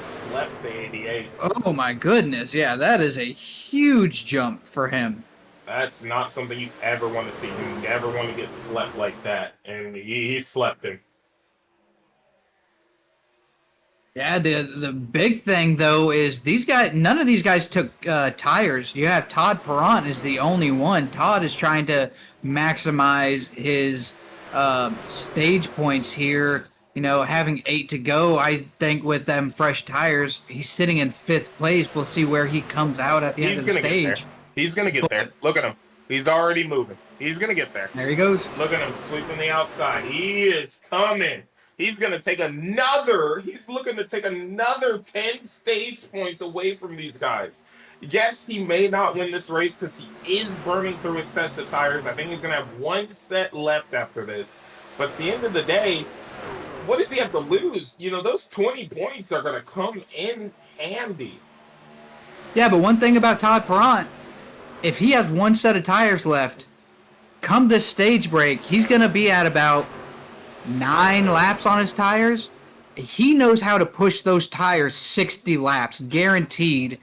H: Slept the 88.
F: Oh my goodness. Yeah, that is a huge jump for him.
H: That's not something you ever want to see. You never want to get slept like that. And he slept him.
F: Yeah, the big thing, though, is these guys, none of these guys took tires. You have Todd Perrant is the only one. Todd is trying to maximize his stage points here. You know, having 8 to go, I think with them fresh tires, he's sitting in 5th place. We'll see where he comes out at the end of the stage.
H: He's going to get there. Look at him. He's already moving. He's going to get there.
F: There he goes.
H: Look at him sweeping the outside. He is coming. He's going to take another, he's looking to take another 10 stage points away from these guys. Yes, he may not win this race because he is burning through his sets of tires. I think he's going to have 1 set left after this. But at the end of the day, what does he have to lose? You know, those 20 points are going to come in handy.
F: Yeah, but one thing about Todd Perrant, if he has 1 set of tires left, come this stage break, he's going to be at about 9 laps on his tires. He knows how to push those tires 60 laps, guaranteed.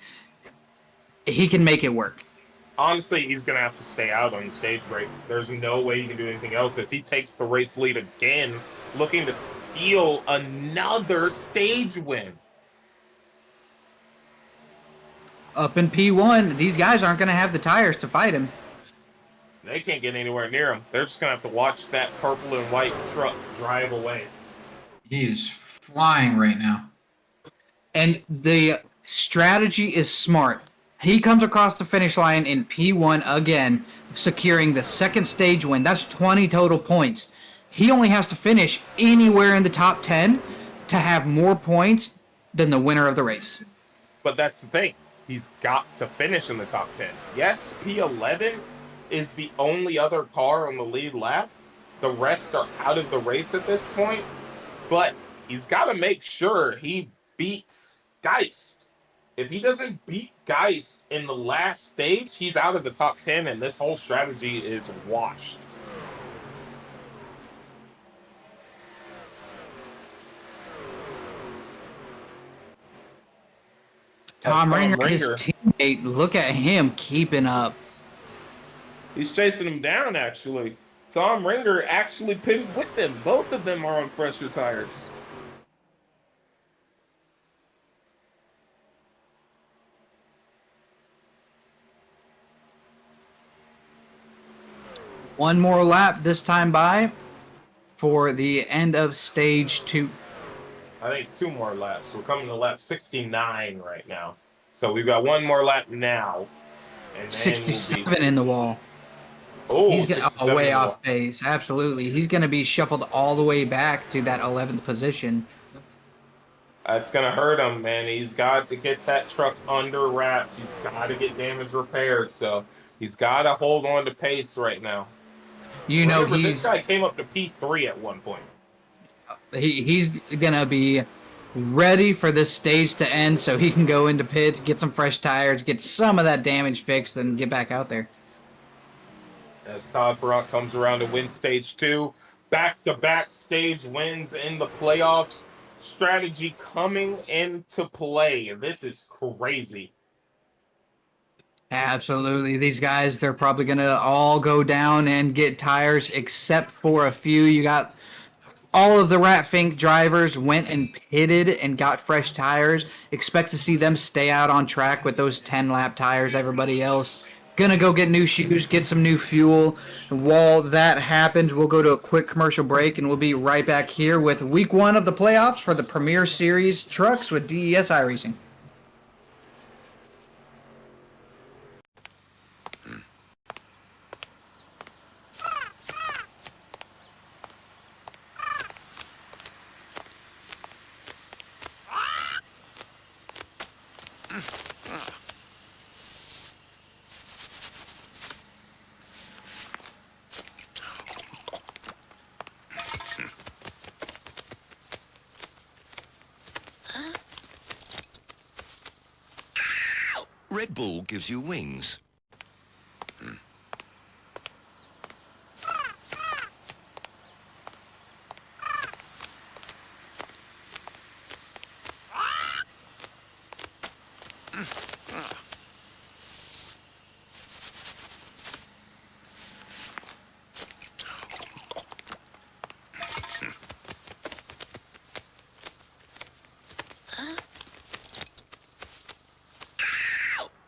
F: He can make it work.
H: Honestly, he's going to have to stay out on the stage break. There's no way he can do anything else as he takes the race lead again, looking to steal another stage win.
F: Up in P1, these guys aren't going to have the tires to fight him.
H: They can't get anywhere near him. They're just going to have to watch that purple and white truck drive away.
G: He's flying right now.
F: And the strategy is smart. He comes across the finish line in P1 again, securing the second stage win. That's 20 total points. He only has to finish anywhere in the top 10 to have more points than the winner of the race.
H: But that's the thing. He's got to finish in the top 10. Yes, P11 is the only other car on the lead lap. The rest are out of the race at this point. But he's got to make sure he beats Geist. If he doesn't beat Geist in the last stage, he's out of the top 10, and this whole strategy is washed.
F: Tom Ringer, his teammate, look at him keeping up.
H: He's chasing him down, actually. Tom Ringer actually pitted with him. Both of them are on fresher tires.
F: One more lap this time by for the end of stage 2.
H: I think 2 more laps. We're coming to lap 69 right now. So we've got 1 more lap now. And
F: 67 in the wall.
H: Oh,
F: he's way off pace. Absolutely. He's going to be shuffled all the way back to that 11th position.
H: That's going to hurt him, man. He's got to get that truck under wraps. He's got to get damage repaired. So he's got to hold on to pace right now. Remember, this guy came up to P3 at one point.
F: He's going to be ready for this stage to end so he can go into pits, get some fresh tires, get some of that damage fixed, and get back out there.
H: As Todd Perrott comes around to win stage 2. Back-to-back stage wins in the playoffs. Strategy coming into play. This is crazy.
F: Absolutely. These guys, they're probably going to all go down and get tires except for a few. You got all of the Rat Fink drivers went and pitted and got fresh tires. Expect to see them stay out on track with those 10-lap tires. Everybody else gonna go get new shoes, get some new fuel. While that happens, we'll go to a quick commercial break, and we'll be right back here with week 1 of the playoffs for the Premier Series trucks with DESI Racing.
U: Red Bull gives you wings.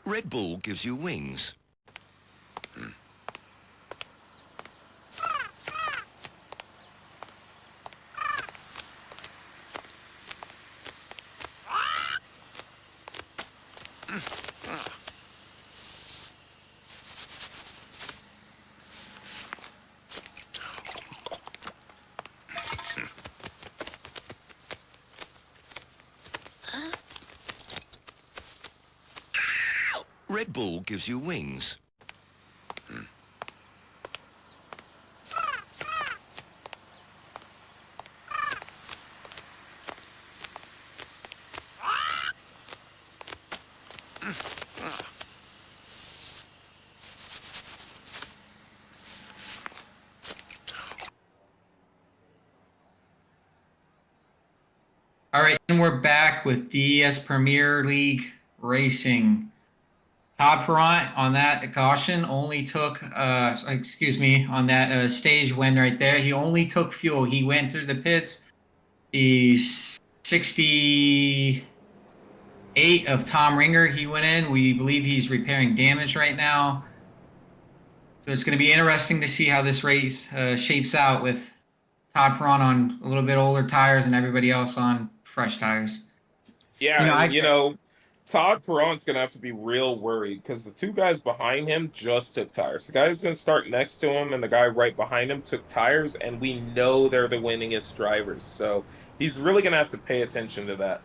U: Red Bull gives you wings. Red Bull gives you wings.
G: All right, and we're back with DES Premier League Racing. Todd Perrott on that caution only took, on that stage win right there. He only took fuel. He went through the pits. The 68 of Tom Ringer, he went in. We believe he's repairing damage right now. So it's going to be interesting to see how this race shapes out with Todd Perrott on a little bit older tires and everybody else on fresh tires.
H: Yeah, Todd Perron's going to have to be real worried because the two guys behind him just took tires. The guy who's going to start next to him and the guy right behind him took tires, and we know they're the winningest drivers. So he's really going to have to pay attention to that.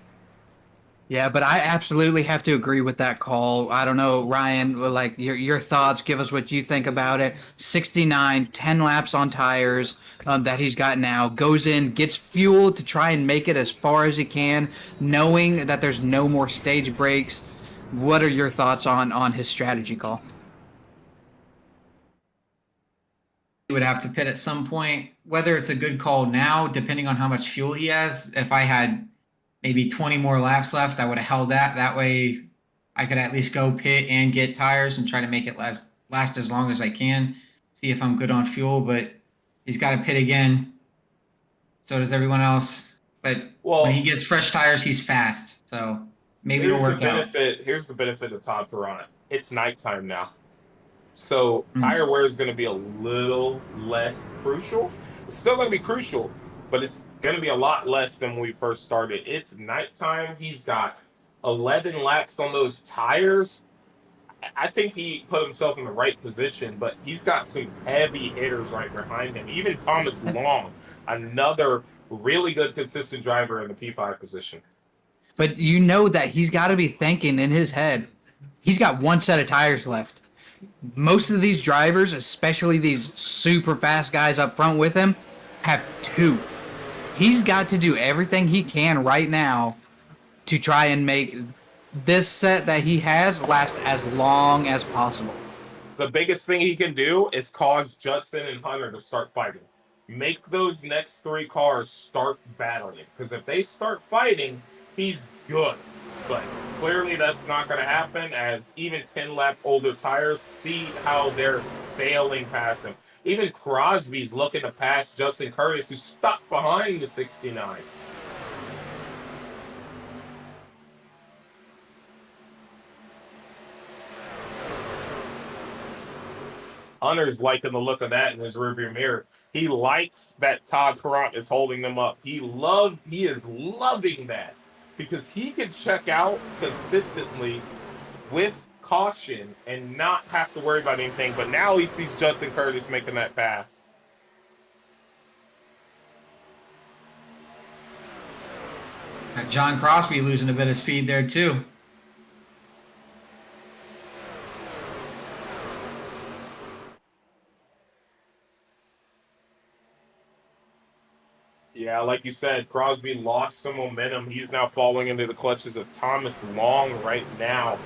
F: Yeah, but I absolutely have to agree with that call. I don't know, Ryan, like your thoughts, give us what you think about it. 69, 10 laps on tires that he's got now, goes in, gets fuel to try and make it as far as he can, knowing that there's no more stage breaks. What are your thoughts on his strategy call?
G: He would have to pit at some point. Whether it's a good call now, depending on how much fuel he has. If I had maybe 20 more laps left, I would have held that. That way I could at least go pit and get tires and try to make it last as long as I can. See if I'm good on fuel, but he's got to pit again. So does everyone else. But when he gets fresh tires, he's fast. So maybe it'll work out.
H: Here's the benefit of Todd Perron. It's nighttime now. So tire wear is going to be a little less crucial. It's still going to be crucial, but it's going to be a lot less than when we first started. It's nighttime. He's got 11 laps on those tires. I think he put himself in the right position, but he's got some heavy hitters right behind him. Even Thomas Long, another really good, consistent driver in the P5 position.
F: But you know that he's got to be thinking in his head, he's got one set of tires left. Most of these drivers, especially these super fast guys up front with him, have two. He's got to do everything he can right now to try and make this set that he has last as long as possible.
H: The biggest thing he can do is cause Judson and Hunter to start fighting. Make those next three cars start battling. Because if they start fighting, he's good. But clearly that's not going to happen, as even 10-lap older tires, see how they're sailing past him. Even Crosby's looking to pass Judson Curtis, who's stuck behind the 69. Hunter's liking the look of that in his rearview mirror. He likes that Todd Perron is holding them up. He is loving that, because he can check out consistently with caution and not have to worry about anything. But now he sees Judson Curtis making that pass.
G: John Crosby losing a bit of speed there too.
H: Yeah, like you said, Crosby lost some momentum. He's now falling into the clutches of Thomas Long right now.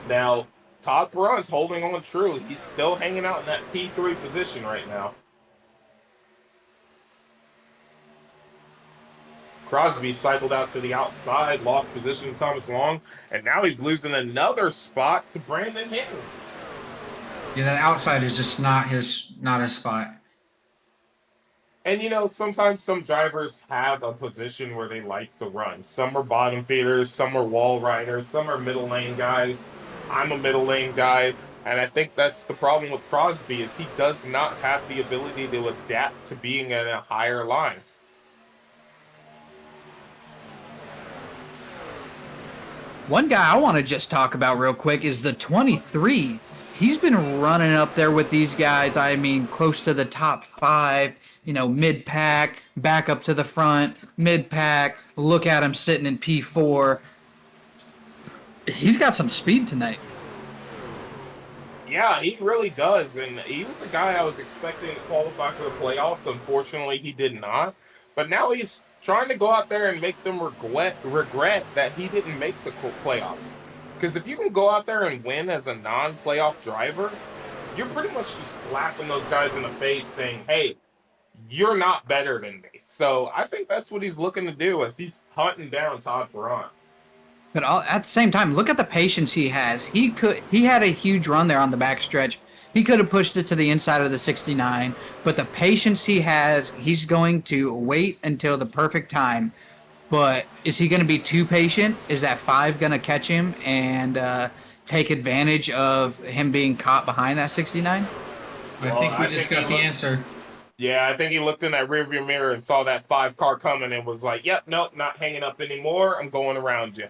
H: Now, Todd Perron's holding on true. He's still hanging out in that P3 position right now. Crosby cycled out to the outside, lost position to Thomas Long, and now he's losing another spot to Brandon Hinton.
G: Yeah, that outside is just not his spot.
H: And, you know, sometimes some drivers have a position where they like to run. Some are bottom feeders, some are wall riders, some are middle lane guys. I'm a middle lane guy, and I think that's the problem with Crosby, is he does not have the ability to adapt to being in a higher line.
F: One guy I want to just talk about real quick is the 23. He's been running up there with these guys, I mean, close to the top 5. You know, mid-pack, back up to the front, mid-pack, look at him sitting in P4. He's got some speed tonight.
H: Yeah, he really does, and he was a guy I was expecting to qualify for the playoffs. Unfortunately, he did not. But now he's trying to go out there and make them regret that he didn't make the playoffs. Because if you can go out there and win as a non-playoff driver, you're pretty much just slapping those guys in the face saying, hey, you're not better than me. So I think that's what he's looking to do as he's hunting down Todd Perron.
F: But at the same time, look at the patience he has. He had a huge run there on the backstretch. He could have pushed it to the inside of the 69, but the patience he has, he's going to wait until the perfect time. But is he going to be too patient? Is that 5 going to catch him and take advantage of him being caught behind that 69?
G: I think we just got the answer.
H: Yeah, I think he looked in that rearview mirror and saw that 5 car coming and was like, yep, nope, not hanging up anymore. I'm going around you.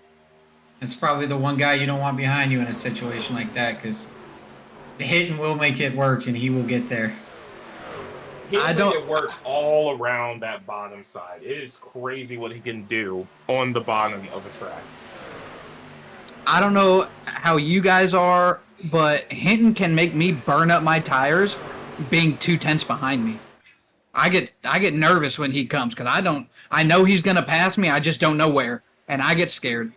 G: It's probably the one guy you don't want behind you in a situation like that, because Hinton will make it work, and he will get there.
H: He made it work all around that bottom side. It is crazy what he can do on the bottom of a track.
F: I don't know how you guys are, but Hinton can make me burn up my tires being 2/10 behind me. I get nervous when he comes because I know he's gonna pass me, I just don't know where, and I get scared.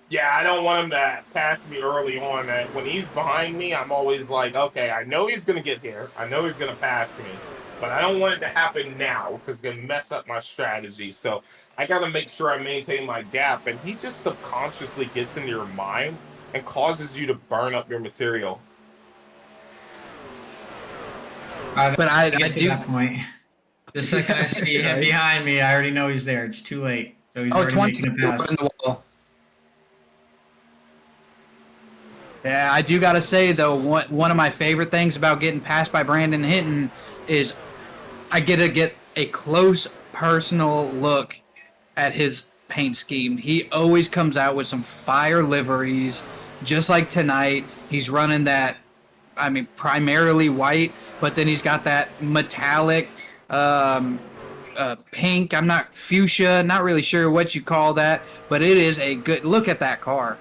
H: Yeah, I don't want him to pass me early on. When he's behind me, I'm always like, okay, I know he's gonna get here. I know he's gonna pass me, but I don't want it to happen now because it's gonna mess up my strategy. So I gotta make sure I maintain my gap. And he just subconsciously gets into your mind and causes you to burn up your material.
G: But I get to that point. The second I see him behind me, I already know he's there. It's too late. So he's already making a pass.
F: Yeah, I do gotta say though, one of my favorite things about getting passed by Brandon Hinton is I get to get a close personal look at his paint scheme. He always comes out with some fire liveries, just like tonight. He's running that, I mean, primarily white, but then he's got that metallic pink. I'm not fuchsia, not really sure what you call that, but it is a good look at that car.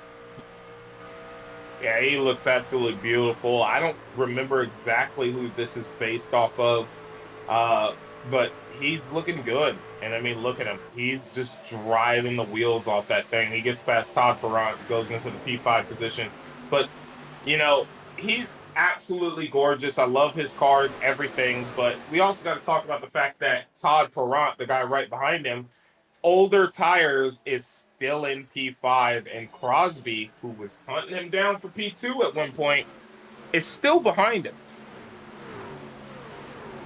H: Yeah, he looks absolutely beautiful. I don't remember exactly who this is based off of, but he's looking good. And I mean, look at him. He's just driving the wheels off that thing. He gets past Todd Barant, goes into the P5 position. But, you know, he's absolutely gorgeous. I love his cars, everything. But we also got to talk about the fact that Todd Barant, the guy right behind him, older tires, is still in P5, and Crosby, who was hunting him down for P2 at one point, is still behind him.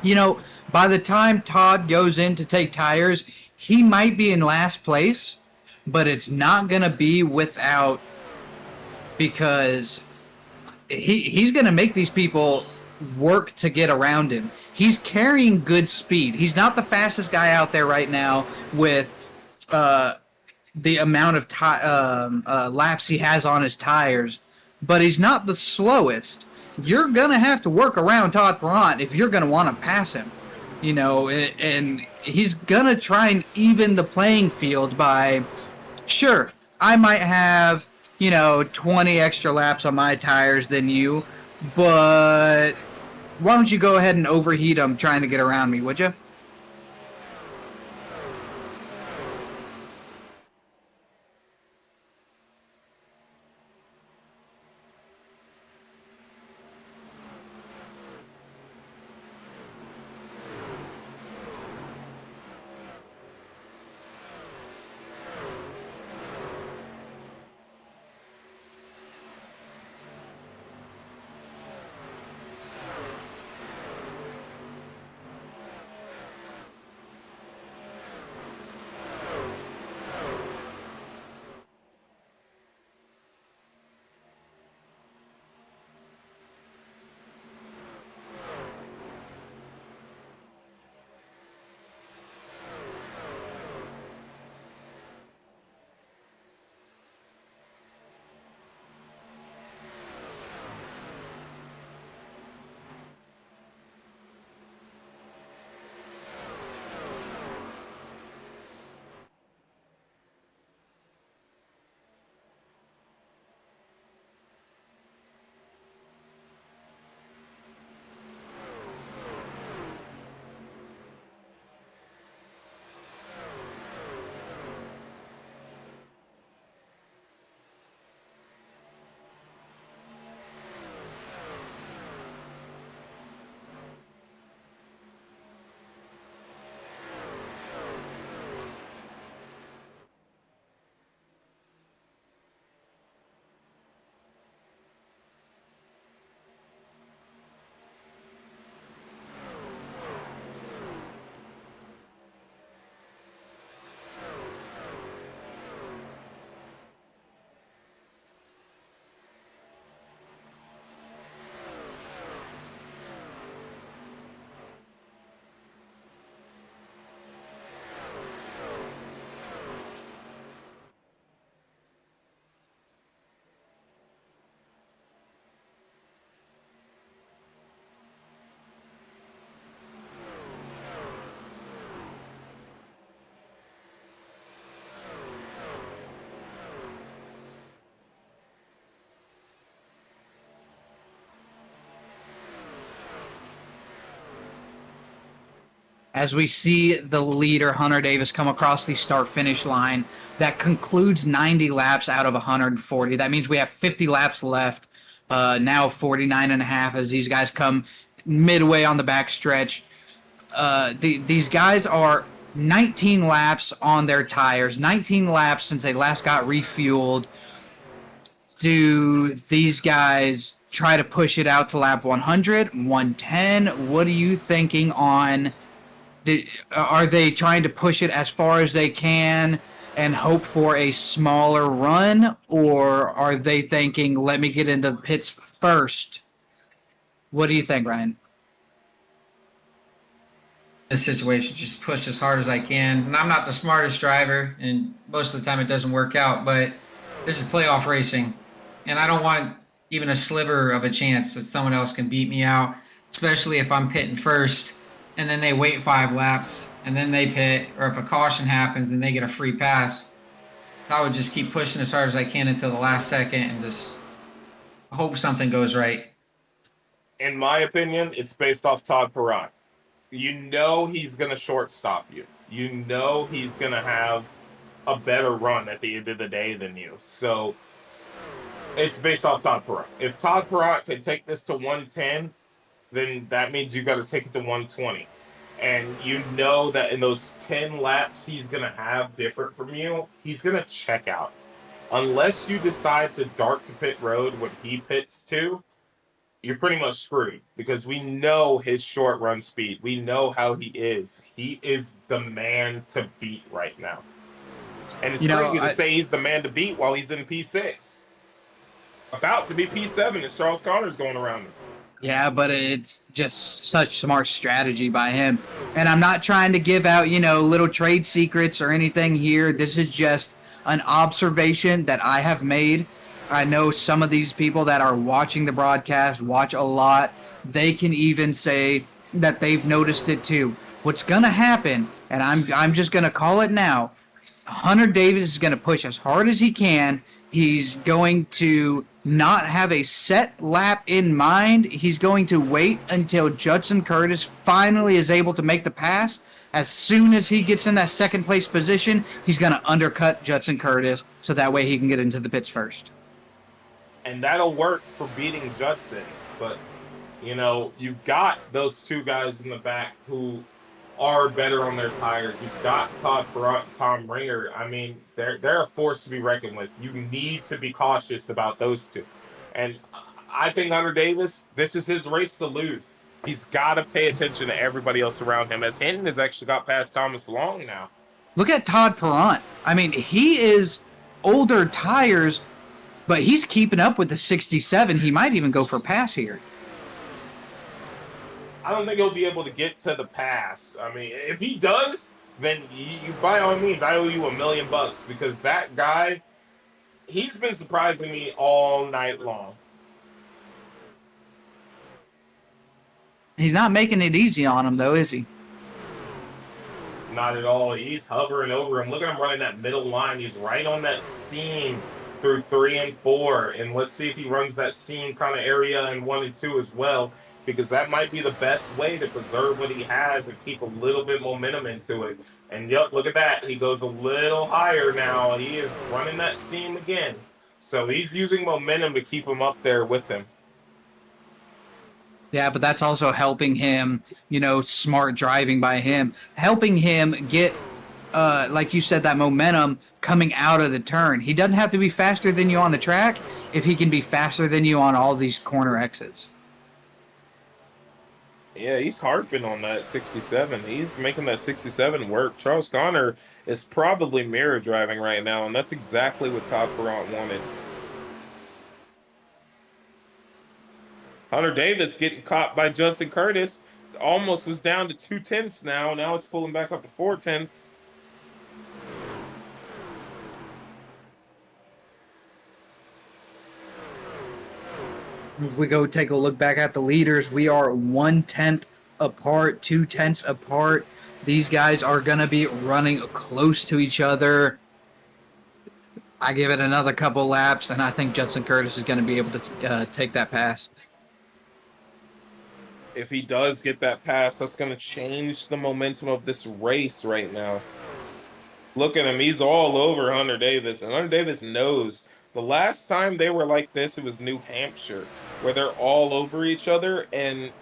F: You know, by the time Todd goes in to take tires, he might be in last place, but it's not going to be without, because he's going to make these people work to get around him. He's carrying good speed. He's not the fastest guy out there right now with the amount of laps he has on his tires, but he's not the slowest. You're going to have to work around Todd Barant if you're going to want to pass him. You know, and he's going to try and even the playing field by, sure, I might have, 20 extra laps on my tires than you, but why don't you go ahead and overheat them trying to get around me, would you? as we see the leader, Hunter Davis, come across the start-finish line. That concludes 90 laps out of 140. That means we have 50 laps left. Now 49 and a half as these guys come midway on the back stretch. These guys are 19 laps on their tires, 19 laps since they last got refueled. Do these guys try to push it out to lap 100, 110? What are you thinking on? Are they trying to push it as far as they can and hope for a smaller run, or are they thinking, let me get into the pits first? What do you think, Ryan?
G: This situation, just push as hard as I can. And I'm not the smartest driver, and most of the time it doesn't work out, but this is playoff racing. And I don't want even a sliver of a chance that someone else can beat me out, especially if I'm pitting first and then they wait 5 laps and then they pit, or if a caution happens and they get a free pass. I would just keep pushing as hard as I can until the last second and just hope something goes right.
H: In my opinion, it's based off Todd Perrott. You know he's going to shortstop you. You know he's going to have a better run at the end of the day than you. So it's based off Todd Perrott. If Todd Perrott can take this to 110, then that means you got to take it to 120. And you know that in those 10 laps he's going to have different from you, he's going to check out. Unless you decide to dart to pit road when he pits too, you're pretty much screwed, because we know his short run speed. We know how he is. He is the man to beat right now. And it's crazy to say he's the man to beat while he's in P6. About to be P7 as Charles Connor's going around him.
F: Yeah, but it's just such smart strategy by him. And I'm not trying to give out, little trade secrets or anything here. This is just an observation that I have made. I know some of these people that are watching the broadcast watch a lot. They can even say that they've noticed it too. What's going to happen, and I'm just going to call it now, Hunter Davis is going to push as hard as he can. He's going to not have a set lap in mind. He's going to wait until Judson Curtis finally is able to make the pass. As soon as he gets in that second place position, he's going to undercut Judson Curtis so that way he can get into the pits first.
H: And that'll work for beating Judson. But, you've got those two guys in the back who are better on their tires. You've got Todd Perrott and Tom Ringer. I mean, they're a force to be reckoned with. You need to be cautious about those two. And I think Hunter Davis, this is his race to lose. He's got to pay attention to everybody else around him, as Hinton has actually got past Thomas Long now.
F: Look at Todd Perrott. I mean, he is older tires, but he's keeping up with the 67. He might even go for a pass here.
H: I don't think he'll be able to get to the pass. I mean, if he does, then you by all means, I owe you $1 million, because that guy, he's been surprising me all night long.
F: He's not making it easy on him, though, is he?
H: Not at all. He's hovering over him. Look at him running that middle line. He's right on that seam through 3 and 4. And let's see if he runs that seam kind of area in 1 and 2 as well, because that might be the best way to preserve what he has and keep a little bit momentum into it. And yep, look at that. He goes a little higher now. He is running that seam again. So he's using momentum to keep him up there with him.
F: Yeah, but that's also helping him, smart driving by him, helping him get, like you said, that momentum coming out of the turn. He doesn't have to be faster than you on the track if he can be faster than you on all these corner exits.
H: Yeah, he's harping on that 67. He's making that 67 work. Charles Connor is probably mirror driving right now, and that's exactly what Todd Perrott wanted. Hunter Davis getting caught by Judson Curtis. Almost was down to 2/10 now. Now it's pulling back up to 4/10.
F: If we go take a look back at the leaders, we are 1/10 apart, 2/10 apart. These guys are going to be running close to each other. I give it another couple laps, and I think Judson Curtis is going to be able to take that pass.
H: if he does get that pass, that's going to change the momentum of this race right now. Look at him. He's all over Hunter Davis, and Hunter Davis knows the last time they were like this, it was New Hampshire, where they're all over each other, and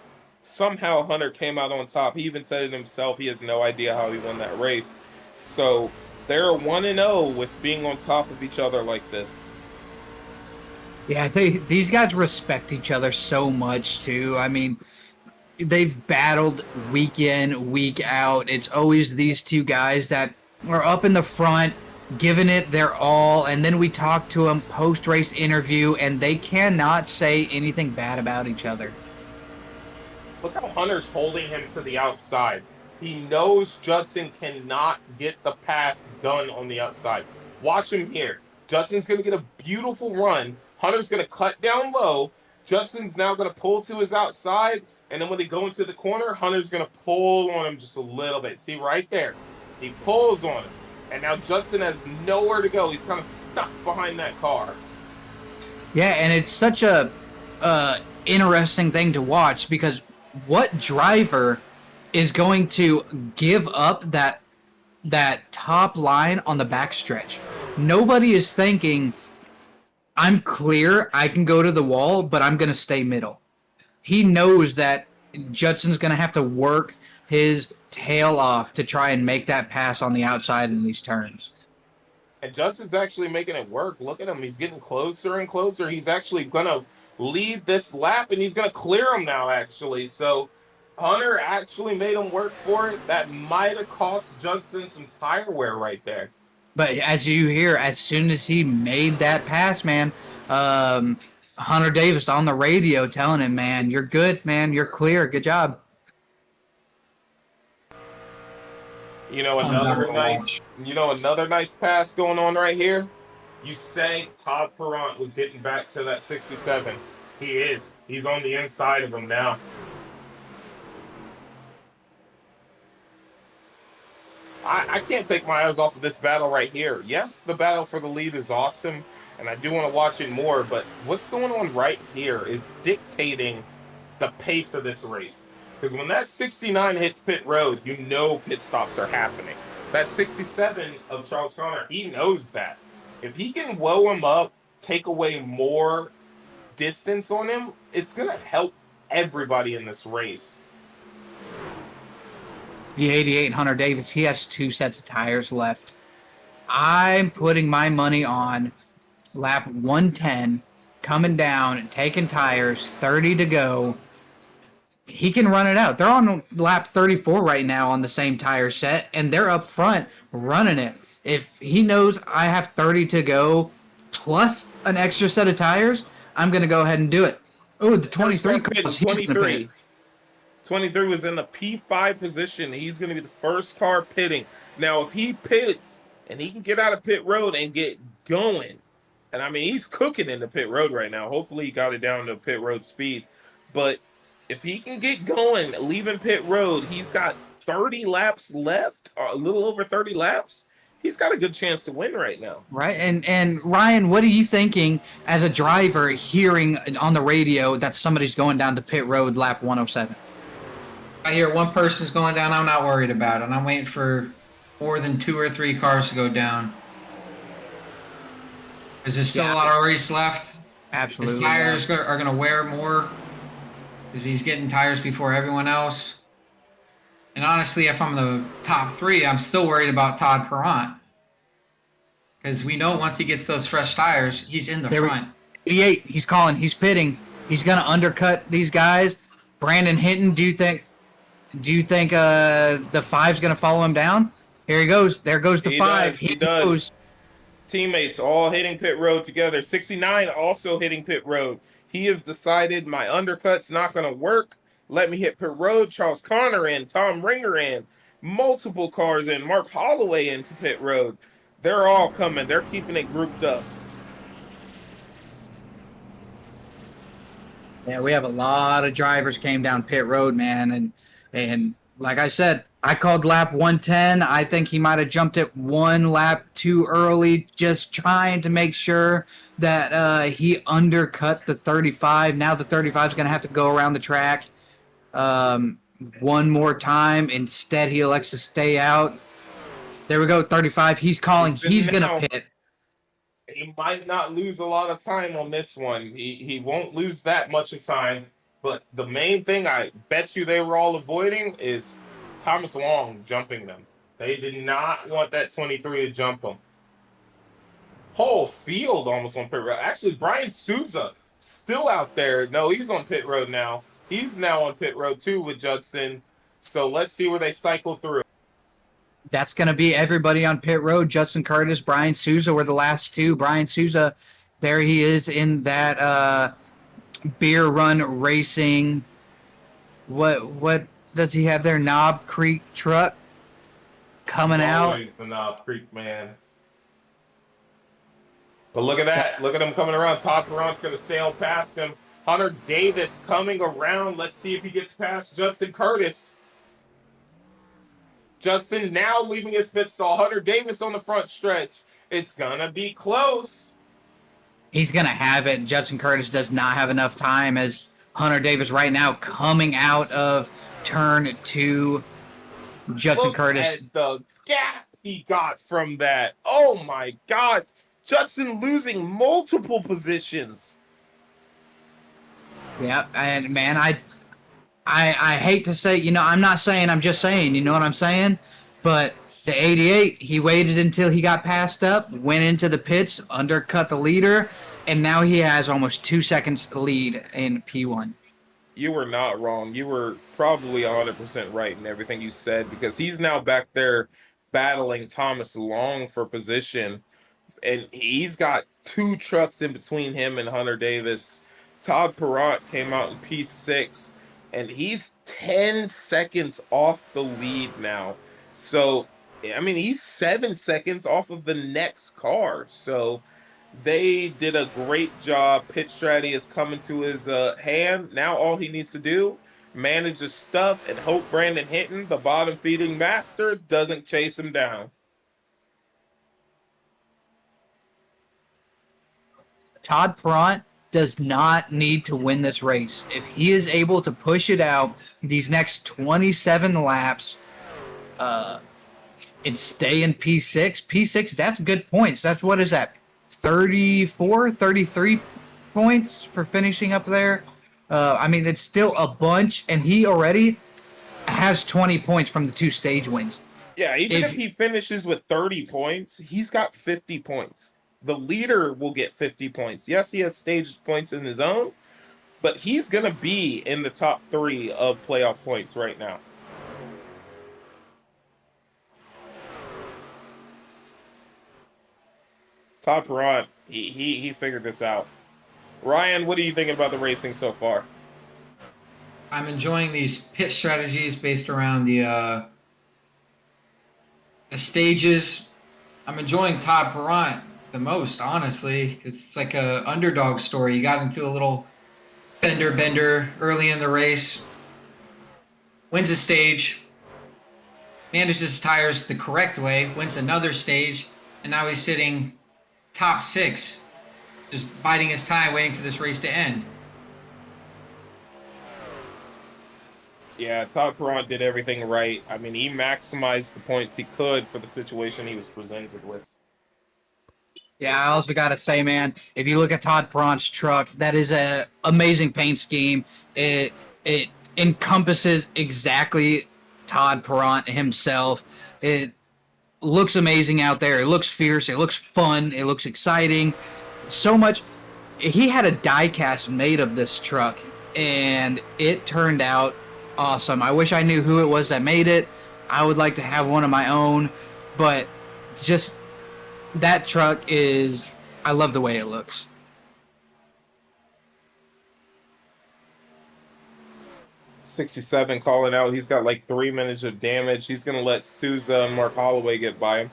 H: somehow Hunter came out on top. He even said it himself. He has no idea how he won that race. So they're 1-0 with being on top of each other like this.
F: Yeah, these guys respect each other so much, too. I mean, they've battled week in, week out. It's always these two guys that are up in the front, giving it their all, and then we talk to them post-race interview, and they cannot say anything bad about each other.
H: Look how Hunter's holding him to the outside. He knows Judson cannot get the pass done on the outside. Watch him here. Judson's going to get a beautiful run. Hunter's going to cut down low. Judson's now going to pull to his outside, and then when they go into the corner, Hunter's going to pull on him just a little bit. See right there? He pulls on him. And now Judson has nowhere to go. He's kind of stuck behind that car.
F: Yeah, and it's such a interesting thing to watch, because what driver is going to give up that top line on the backstretch? Nobody is thinking, I'm clear, I can go to the wall, but I'm going to stay middle. He knows that Judson's going to have to work his tail off to try and make that pass on the outside in these turns.
H: And Judson's actually making it work. Look at him. He's getting closer and closer. He's actually going to lead this lap, and he's going to clear him now, actually. So Hunter actually made him work for it. That might have cost Judson some tire wear right there.
F: But as you hear, as soon as he made that pass, man, Hunter Davis on the radio telling him, man, you're good, man, you're clear, good job.
H: Another nice pass going on right here. You say Todd Perrant was getting back to that 67. He is. He's on the inside of him now. I can't take my eyes off of this battle right here. Yes, the battle for the lead is awesome, and I do want to watch it more, but what's going on right here is dictating the pace of this race. Because when that 69 hits pit road, you know pit stops are happening. That 67 of Charles Conner, he knows that. If he can woe him up, take away more distance on him, it's going to help everybody in this race.
F: The 88 Hunter Davis, he has 2 sets of tires left. I'm putting my money on lap 110, coming down and taking tires, 30 to go. He can run it out. They're on lap 34 right now on the same tire set, and they're up front running it. If he knows I have 30 to go plus an extra set of tires, I'm going to go ahead and do it. Oh, the 23 calls.
H: 23. 23 was in the P5 position. He's going to be the first car pitting. Now, if he pits and he can get out of pit road and get going, and I mean, he's cooking in the pit road right now. Hopefully, he got it down to pit road speed. But if he can get going, leaving pit road, he's got 30 laps left, or a little over 30 laps. He's got a good chance to win right now.
F: Right, and Ryan, what are you thinking as a driver hearing on the radio that somebody's going down to pit road lap 107?
G: I hear one person's going down, I'm not worried about it. I'm waiting for more than 2 or 3 cars to go down. Is there still a lot of race left?
F: Absolutely.
G: His tires are going to wear more because he's getting tires before everyone else. And honestly, if I'm the top 3, I'm still worried about Todd Perrant. Because we know once he gets those fresh tires, he's in the front.
F: 88, he's calling, he's pitting. He's going to undercut these guys. Brandon Hinton, do you think the 5's going to follow him down? Here he goes. There goes the 5.
H: He does. Teammates all hitting pit road together. 69 also hitting pit road. He has decided my undercut's not going to work. Let me hit pit road. Charles Conner in. Tom Ringer in. Multiple cars in. Mark Holloway into pit road. They're all coming. They're keeping it grouped up.
F: Yeah, we have a lot of drivers came down pit road, man, and like I said, I called lap 110. I think he might have jumped it 1 lap too early, just trying to make sure that he undercut the 35. Now the 35 is going to have to go around the track. one more time. Instead, he elects to stay out. There we go, 35. He's calling. He's going to pit.
H: He might not lose a lot of time on this one. He won't lose that much of time. But the main thing I bet you they were all avoiding is Thomas Long jumping them. They did not want that 23 to jump him. Whole field almost on pit road. Actually, Brian Souza still out there. No, he's on pit road now. He's now on pit road too with Judson. So let's see where they cycle through.
F: That's going to be everybody on pit road. Judson Curtis, Brian Souza were the last two. Brian Souza, there he is in that Beer Run Racing. What does he have there? Knob Creek truck coming out.
H: Always the Knob Creek man. But look at that. Look at him coming around. Todd Perrant's going to sail past him. Hunter Davis coming around. Let's see if he gets past Judson Curtis. Judson now leaving his pit stall. Hunter Davis on the front stretch. It's going to be close.
F: He's going to have it. Judson Curtis does not have enough time as Hunter Davis right now coming out of turn 2. Judson Curtis.
H: At the gap he got from that. Oh my God. Judson losing multiple positions.
F: Yeah, and man, I hate to say, I'm not saying, I'm just saying, you know what I'm saying? But the 88, he waited until he got passed up, went into the pits, undercut the leader, and now he has almost 2 seconds lead in P1.
H: You were not wrong. You were probably 100% right in everything you said, because he's now back there battling Thomas Long for position, and he's got 2 trucks in between him and Hunter Davis. Todd Perrant came out in P6, and he's 10 seconds off the lead now. So, I mean, he's 7 seconds off of the next car. So, they did a great job. Pit strategy is coming to his hand. Now all he needs to do, manage his stuff, and hope Brandon Hinton, the bottom feeding master, doesn't chase him down.
F: Todd Perrant does not need to win this race. If he is able to push it out these next 27 laps and stay in P6, that's good points. That's, what is that, 34, 33 points for finishing up there? I mean, it's still a bunch, and he already has 20 points from the 2 stage wins.
H: Yeah, even if he finishes with 30 points, he's got 50 points. The leader will get 50 points. Yes, he has stage points in his own, but he's going to be in the top 3 of playoff points right now. Todd Perrant, he figured this out. Ryan, what are you thinking about the racing so far?
G: I'm enjoying these pit strategies based around the stages. I'm enjoying Todd Perrant the most, honestly, because it's like a underdog story. He got into a little bender early in the race, wins a stage, manages his tires the correct way, wins another stage, and now he's sitting top 6, just biding his time, waiting for this race to end.
H: Yeah, Todd Perrant did everything right. I mean, he maximized the points he could for the situation he was presented with.
F: Yeah, I also got to say, man, if you look at Todd Perrant's truck, that is an amazing paint scheme. It encompasses exactly Todd Perrant himself. It looks amazing out there. It looks fierce. It looks fun. It looks exciting. So much. He had a die cast made of this truck, and it turned out awesome. I wish I knew who it was that made it. I would like to have one of my own, but just that truck is, I love the way it looks.
H: '67 calling out. He's got like 3 minutes of damage. He's going to let Souza and Mark Holloway get by him.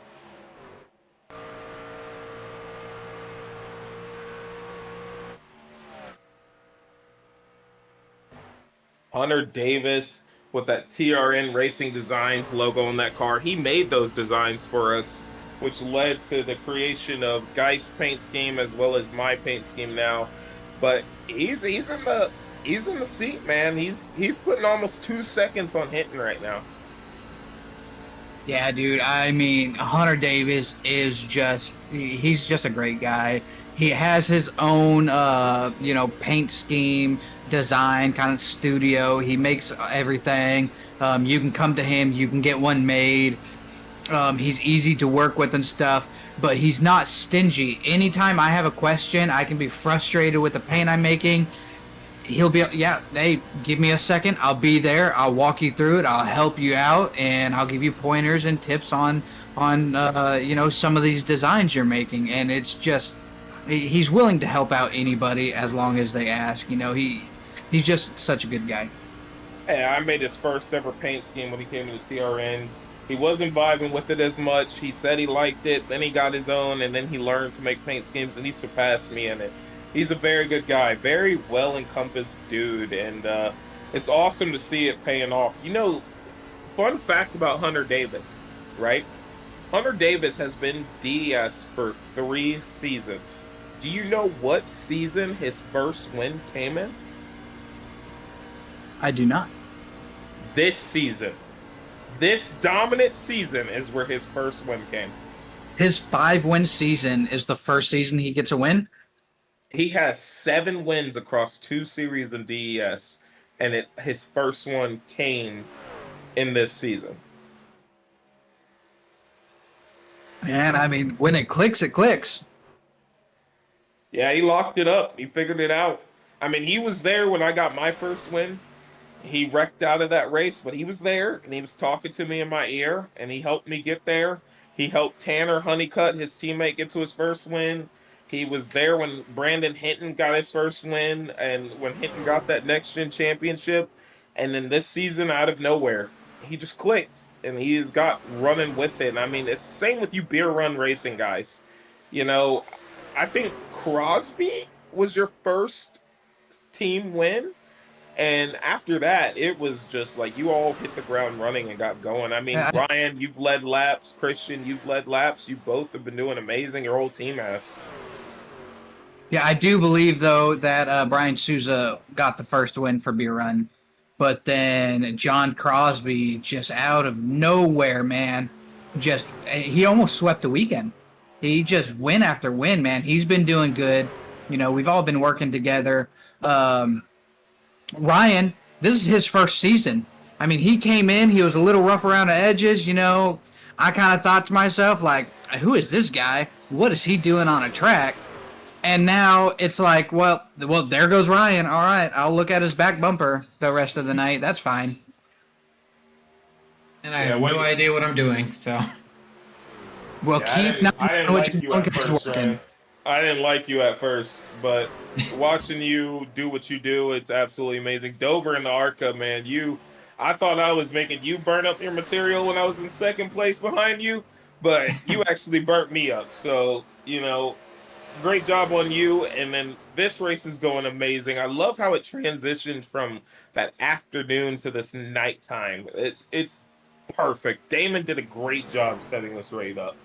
H: Hunter Davis with that TRN Racing Designs logo on that car. He made those designs for us, which led to the creation of Geist paint scheme as well as my paint scheme now. But he's in the He's in the seat, man. He's putting almost 2 seconds on Hinton right now.
F: Yeah, dude. I mean, Hunter Davis is he's just a great guy. He has his own, paint scheme, design, kind of studio. He makes everything. You can come to him, you can get one made. He's easy to work with and stuff, but he's not stingy. Anytime I have a question, I can be frustrated with the paint I'm making. He'll be, yeah, hey, give me a second. I'll be there. I'll walk you through it. I'll help you out, and I'll give you pointers and tips on some of these designs you're making. And it's just, he's willing to help out anybody as long as they ask. He's just such a good guy.
H: Hey, I made his first ever paint scheme when he came into CRN. He wasn't vibing with it as much. He said he liked it, then he got his own, and then he learned to make paint schemes, and he surpassed me in it. He's a very good guy, very well-encompassed dude, and it's awesome to see it paying off. Fun fact about Hunter Davis, right? Hunter Davis has been DES for 3 seasons. Do you know what season his first win came in?
F: I do not.
H: This season. This dominant season is where his first win came.
F: His 5-win season is the first season he gets a win?
H: He has 7 wins across 2 series in DES, and his first one came in this season.
F: Man, I mean, when it clicks, it clicks.
H: Yeah, he locked it up. He figured it out. I mean, he was there when I got my first win. He wrecked out of that race, but he was there, and he was talking to me in my ear, and he helped me get there. He helped Tanner Honeycutt, his teammate, get to his first win. He was there when Brandon Hinton got his first win, and when Hinton got that Next Gen Championship. And then this season, out of nowhere, he just clicked, and he has got running with it. And I mean, it's the same with you beer run racing guys. I think Crosby was your first team win. And after that, it was just like you all hit the ground running and got going. I mean, Ryan, you've led laps. Christian, you've led laps. You both have been doing amazing. Your whole team has.
F: Yeah, I do believe, though, that Brian Souza got the first win for Beer Run. But then John Crosby, just out of nowhere, man, he almost swept the weekend. He just win after win, man. He's been doing good. We've all been working together. Ryan, this is his first season. I mean, he came in, he was a little rough around the edges, I kind of thought to myself, like, who is this guy? What is he doing on a track? And now it's like, well, there goes Ryan. All right, I'll look at his back bumper the rest of the night. That's fine.
G: And I have no idea what I'm doing, so.
F: Well, keep not doing what you're doing because it's working.
H: I didn't like you at first, but watching you do what you do, it's absolutely amazing. Dover in the ARCA, man, I thought I was making you burn up your material when I was in second place behind you, but you actually burnt me up. So, great job on you. And then this race is going amazing. I love how it transitioned from that afternoon to this nighttime. It's perfect. Damon did a great job setting this race up.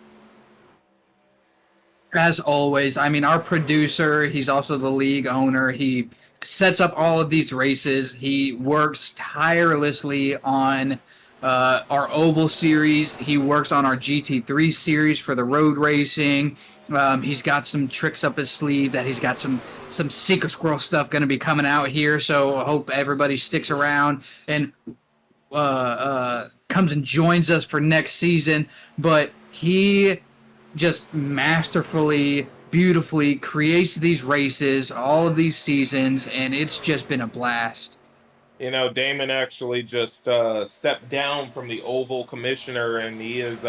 F: As always, I mean, our producer, he's also the league owner. He sets up all of these races. He works tirelessly on our Oval Series. He works on our GT3 series for the road racing. He's got some tricks up his sleeve that he's got some Secret Squirrel stuff going to be coming out here. So I hope everybody sticks around and comes and joins us for next season. But he just masterfully, beautifully creates these races, all of these seasons, and it's just been a blast.
H: Damon actually just stepped down from the Oval Commissioner, and he is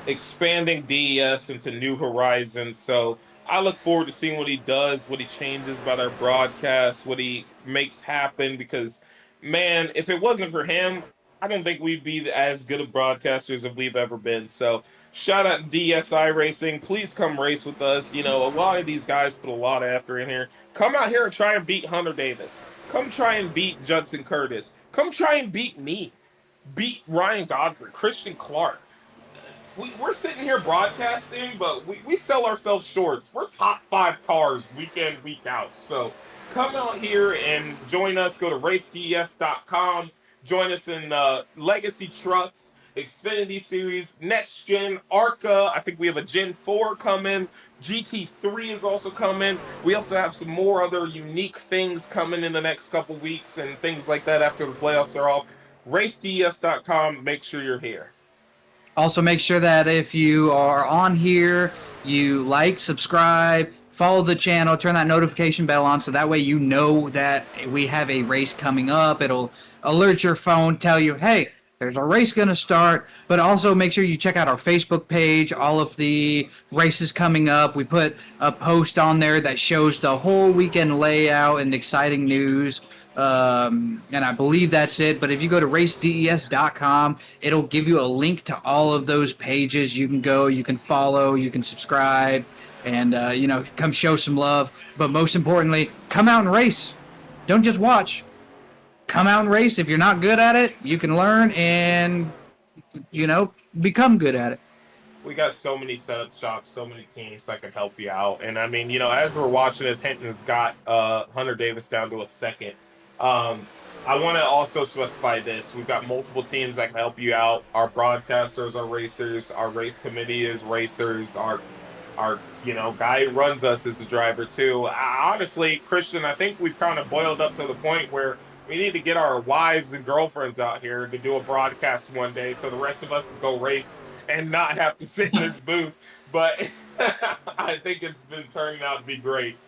H: expanding DES into new horizons. So I look forward to seeing what he does, what he changes about our broadcast, what he makes happen, because, man, if it wasn't for him, I don't think we'd be as good of broadcasters as we've ever been. So shout out DSI Racing. Please come race with us. A lot of these guys put a lot of effort in here. Come out here and try and beat Hunter Davis. Come try and beat Judson Curtis. Come try and beat me. Beat Ryan Godfrey, Christian Clark. we're sitting here broadcasting, but we sell ourselves shorts. We're top 5 cars week in, week out. So come out here and join us. Go to raceds.com. Join us in Legacy Trucks, Xfinity Series, Next Gen, ARCA. I think we have a Gen 4 coming. GT3 is also coming. We also have some more other unique things coming in the next couple weeks and things like that after the playoffs are off. Raceds.com. Make sure you're here.
F: Also, make sure that if you are on here, you like, subscribe, follow the channel, turn that notification bell on so that way you know that we have a race coming up. It'll alert your phone, tell you, hey, there's a race going to start. But also make sure you check out our Facebook page, all of the races coming up. We put a post on there that shows the whole weekend layout and exciting news. And I believe that's it. But if you go to raceds.com, it'll give you a link to all of those pages. You can go, you can follow, you can subscribe, and come show some love. But most importantly, come out and race. Don't just watch. Come out and race. If you're not good at it, you can learn and become good at it.
H: We got so many setup shops, so many teams that can help you out. And I mean, as we're watching this, Hinton's got Hunter Davis down to a second. I want to also specify this. We've got multiple teams that can help you out. Our broadcasters are racers. Our race committee is racers. Our guy who runs us is a driver too. Honestly, Christian, I think we've kind of boiled up to the point where we need to get our wives and girlfriends out here to do a broadcast one day so the rest of us can go race and not have to sit in this booth. But I think it's been turning out to be great.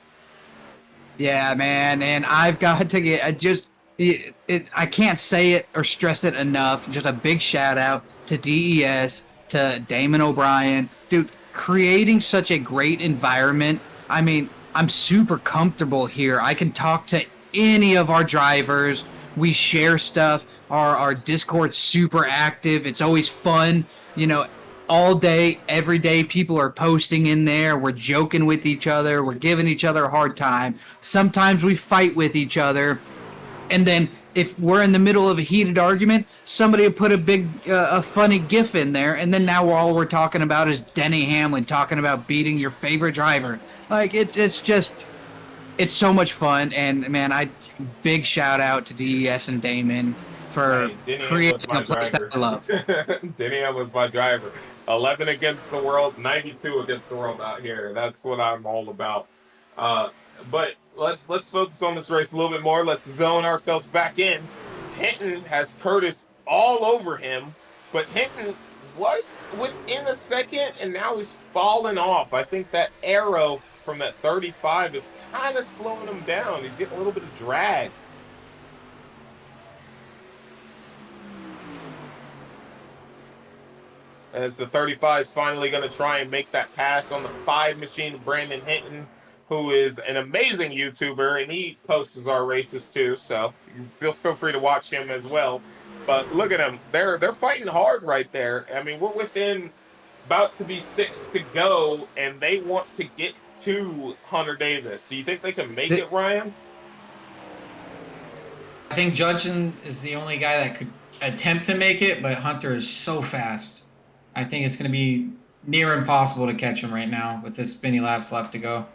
F: Yeah, man, and I've got to get I can't say it or stress it enough. Just a big shout out to DES, to Damon O'Brien, dude, creating such a great environment. I mean, I'm super comfortable here. I can talk to any of our drivers. We share stuff. Our Discord's super active. It's always fun, all day, every day, people are posting in there. We're joking with each other. We're giving each other a hard time. Sometimes we fight with each other. And then if we're in the middle of a heated argument, somebody will put a funny GIF in there. And then now all we're talking about is Denny Hamlin talking about beating your favorite driver. Like, it's so much fun. And, man, big shout out to DES and Damon for creating a place that I love.
H: Denny was my driver. 11 against the world, 92 against the world out here. That's what I'm all about. But let's focus on this race a little bit more. Let's zone ourselves back in. Hinton has Curtis all over him, but Hinton was within a second, and now he's fallen off. I think that arrow from that 35 is kind of slowing him down. He's getting a little bit of drag. As the 35 is finally going to try and make that pass on the 5 machine, Brandon Hinton, who is an amazing YouTuber, and he posts our races too, so feel free to watch him as well. But look at them. They're fighting hard right there. I mean, we're within about to be 6 to go, and they want to get to Hunter Davis. Do you think they can make it, Ryan?
G: I think Judson is the only guy that could attempt to make it, but Hunter is so fast. I think it's going to be near impossible to catch him right now with this many laps left to go.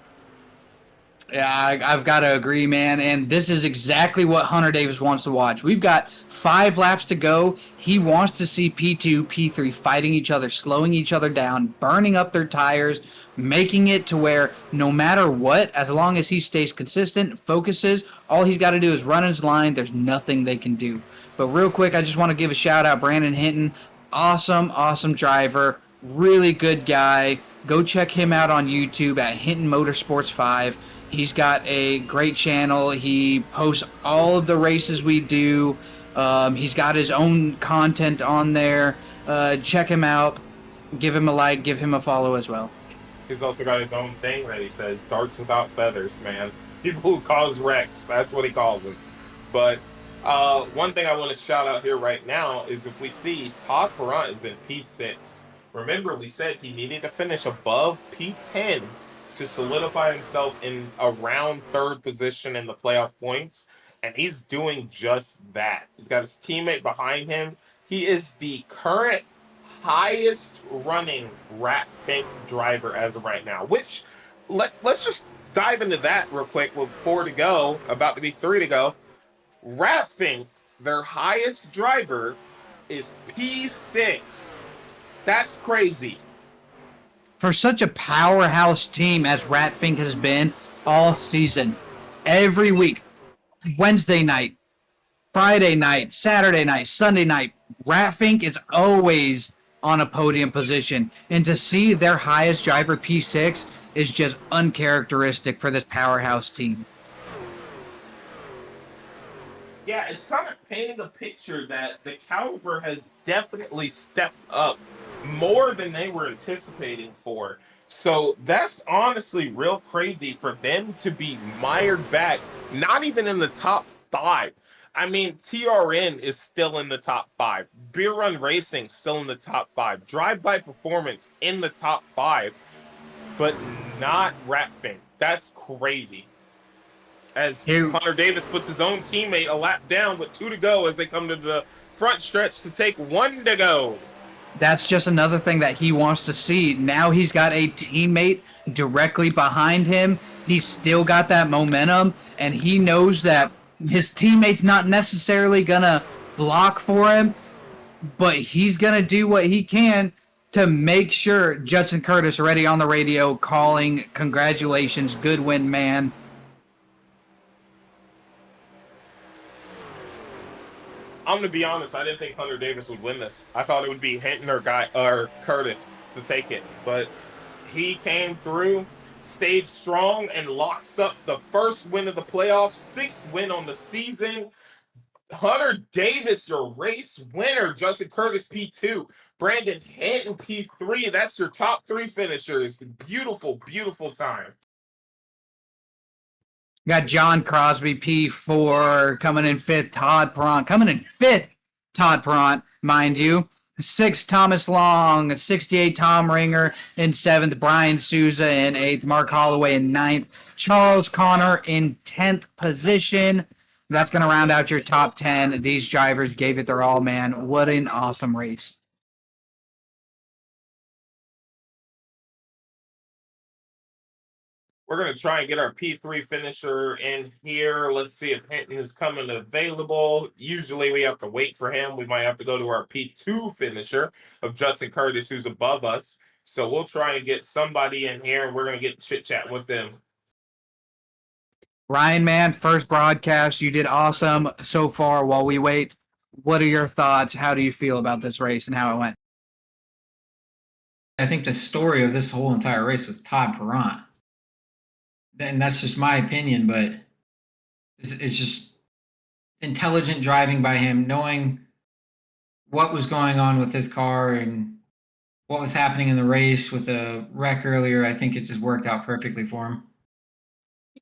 F: Yeah, I've got to agree, man. And this is exactly what Hunter Davis wants to watch. We've got 5 laps to go. He wants to see P2, P3 fighting each other, slowing each other down, burning up their tires, making it to where no matter what, as long as he stays consistent, focuses, all he's got to do is run his line. There's nothing they can do. But real quick, I just want to give a shout out, Brandon Hinton. Awesome driver. Really good guy. Go check him out on YouTube at Hinton Motorsports 5. He's got a great channel. He posts all of the races we do. He's got his own content on there. Check him out. Give him a like. Give him a follow as well.
H: He's also got his own thing that he says, darts without feathers, man. People who cause wrecks, that's what he calls them. But one thing I want to shout out here right now is if we see Todd Perrant is in P6. Remember, we said he needed to finish above P10 to solidify himself in around 3rd position in the playoff points, and he's doing just that. He's got his teammate behind him. He is the current highest running Rat Fink driver as of right now. Which let's just dive into that real quick with 4 to go, about to be 3 to go. Rat Fink, their highest driver is P6. That's crazy.
F: For such a powerhouse team as Ratfink has been all season, every week, Wednesday night, Friday night, Saturday night, Sunday night, Ratfink is always on a podium position. And to see their highest driver, P6, is just uncharacteristic for this powerhouse team.
H: Yeah, it's kind of painting a picture that the caliber has definitely stepped up more than they were anticipating for. So that's honestly real crazy for them to be mired back, not even in the top 5. I mean, TRN is still in the top 5. Beer Run Racing still in the top 5. Drive By Performance in the top 5, but not Ratfink. That's crazy. As Hunter Davis puts his own teammate a lap down with 2 to go as they come to the front stretch to take 1 to go.
F: That's just another thing that he wants to see. Now he's got a teammate directly behind him. He's still got that momentum, and he knows that his teammate's not necessarily going to block for him, but he's going to do what he can to make sure Judson Curtis already on the radio calling, congratulations, good win, man.
H: I'm gonna be honest. I didn't think Hunter Davis would win this. I thought it would be Hinton or Curtis to take it, but he came through, stayed strong, and locks up the first win of the playoffs, 6th win on the season. Hunter Davis, your race winner. Judson Curtis, P2. Brandon Hinton, P3. That's your top 3 finishers. Beautiful, beautiful time.
F: Got John Crosby, P4, coming in 5th. Todd Perront, coming in 5th. Todd Perront, mind you. 6th, Thomas Long. 68, Tom Ringer. In 7th, Brian Souza. In 8th, Mark Holloway. In 9th, Charles Connor in 10th position. That's going to round out your top 10. These drivers gave it their all, man. What an awesome race.
H: We're going to try and get our P3 finisher in here. Let's see if Hinton is coming available. Usually we have to wait for him. We might have to go to our P2 finisher of Judson Curtis, who's above us. So we'll try and get somebody in here, and we're going to get chit-chat with them.
F: Ryan, man, first broadcast. You did awesome so far while we wait. What are your thoughts? How do you feel about this race and how it went?
G: I think the story of this whole entire race was Todd Perront. And that's just my opinion, but it's just intelligent driving by him, knowing what was going on with his car and what was happening in the race with the wreck earlier. I think it just worked out perfectly for him.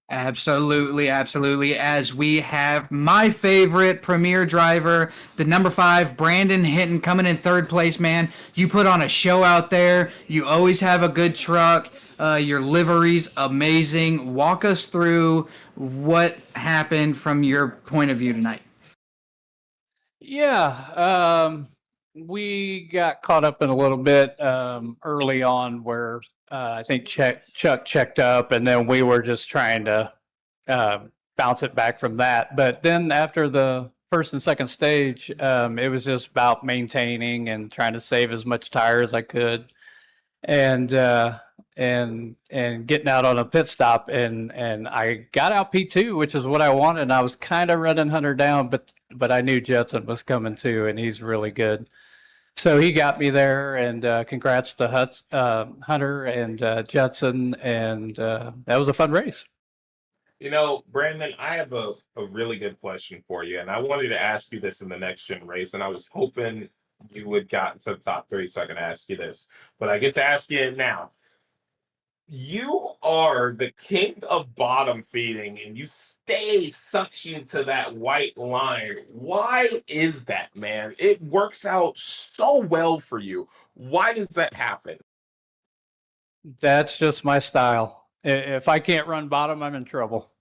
F: Absolutely, absolutely. As we have my favorite premier driver, the number 5, Brandon Hinton, coming in 3rd place, man. You put on a show out there. You always have a good truck. Your livery's amazing. Walk us through what happened from your point of view tonight.
A: Yeah, we got caught up in a little bit early on where I think Chuck checked up, and then we were just trying to bounce it back from that. But then after the first and second stage, it was just about maintaining and trying to save as much tire as I could, and getting out on a pit stop, and I got out P2, which is what I wanted. And I was kind of running Hunter down, but I knew Judson was coming too, and he's really good. So he got me there, and congrats to Hunter and Judson, and that was a fun race.
H: You know, Brandon, I have a really good question for you, and I wanted to ask you this in the next gen race, and I was hoping you would got into the top 3 so I can ask you this, but I get to ask you it now. You are the king of bottom feeding, and you stay suctioned to that white line. Why is that, man? It works out so well for you. Why does that happen?
A: That's just my style. If I can't run bottom, I'm in trouble.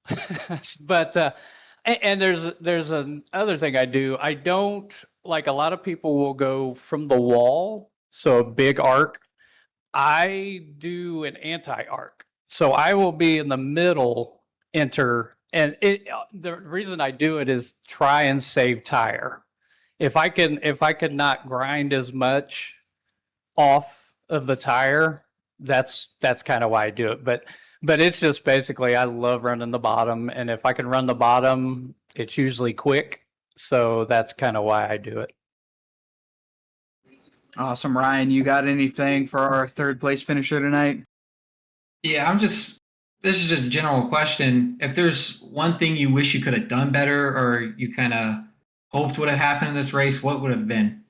A: But and there's another thing I do. I don't, like, a lot of people will go from the wall so a big arc. I do an anti-arc. So I will be in the middle, enter, and the reason I do it is try and save tire. If I can not grind as much off of the tire, that's kind of why I do it. But it's just basically I love running the bottom, and if I can run the bottom, it's usually quick. So that's kind of why I do it.
F: Awesome, Ryan. You got anything for our third place finisher tonight?
G: Yeah, this is just a general question. If there's one thing you wish you could have done better or you kind of hoped would have happened in this race, what would have been?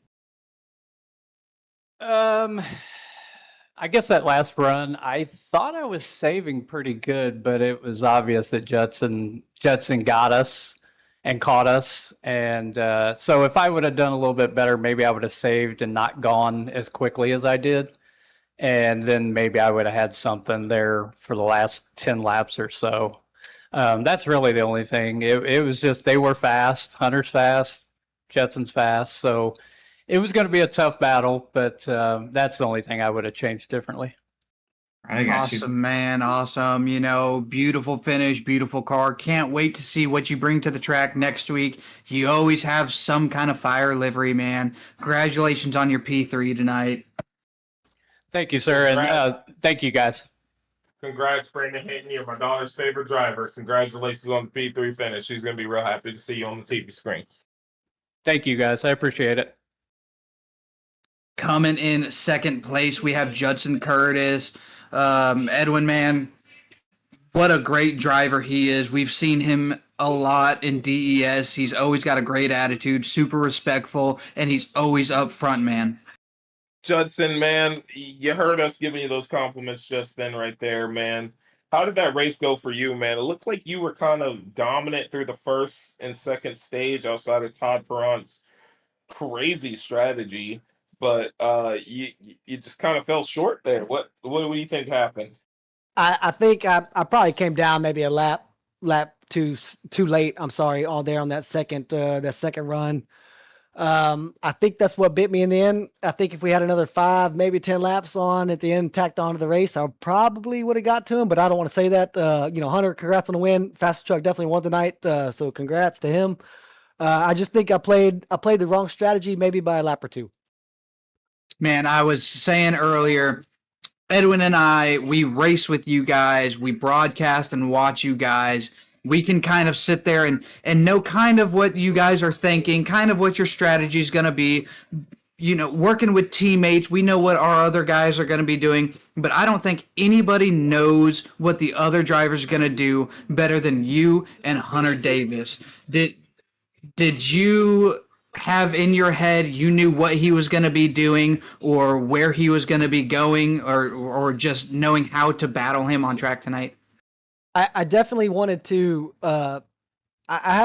A: I guess that last run, I thought I was saving pretty good, but it was obvious that Judson got us and caught us. And so if I would have done a little bit better, maybe I would have saved and not gone as quickly as I did. And then maybe I would have had something there for the last 10 laps or so. That's really the only thing. It was just they were fast, Hunter's fast, Judson's fast. So it was going to be a tough battle, but that's the only thing I would have changed differently.
F: Awesome, man. Awesome. You know, beautiful finish, beautiful car. Can't wait to see what you bring to the track next week. You always have some kind of fire livery, man. Congratulations on your P3 tonight.
A: Thank you, sir. And thank you, guys.
H: Congrats, Brandon Hinton. You're my daughter's favorite driver. Congratulations on the P3 finish. She's going to be real happy to see you on the TV screen.
A: Thank you, guys. I appreciate it.
F: Coming in second place, we have Judson Curtis. Edwin, man, what a great driver he is. We've seen him a lot in DES. He's always got a great attitude, super respectful, and he's always up front, man.
H: Judson, man, you heard us giving you those compliments just then right there, man. How did that race go for you, man? It looked like you were kind of dominant through the first and second stage outside of Todd Perront's crazy strategy, but you just kind of fell short there. What do you think happened?
B: I think I probably came down maybe a lap too late. I'm sorry, all there on that second run. I think that's what bit me in the end. I think if we had another 5, maybe 10 laps on at the end, tacked onto the race, I probably would have got to him, but I don't want to say that. Hunter, congrats on the win. Fastest truck definitely won tonight, so congrats to him. I just think I played the wrong strategy maybe by a lap or 2.
F: Man, I was saying earlier, Edwin and I, we race with you guys. We broadcast and watch you guys. We can kind of sit there and know kind of what you guys are thinking, kind of what your strategy is going to be. You know, working with teammates, we know what our other guys are going to be doing, but I don't think anybody knows what the other driver's going to do better than you and Hunter Davis. Did you have in your head you knew what he was going to be doing or where he was going to be going or just knowing how to battle him on track tonight?
B: I definitely wanted to I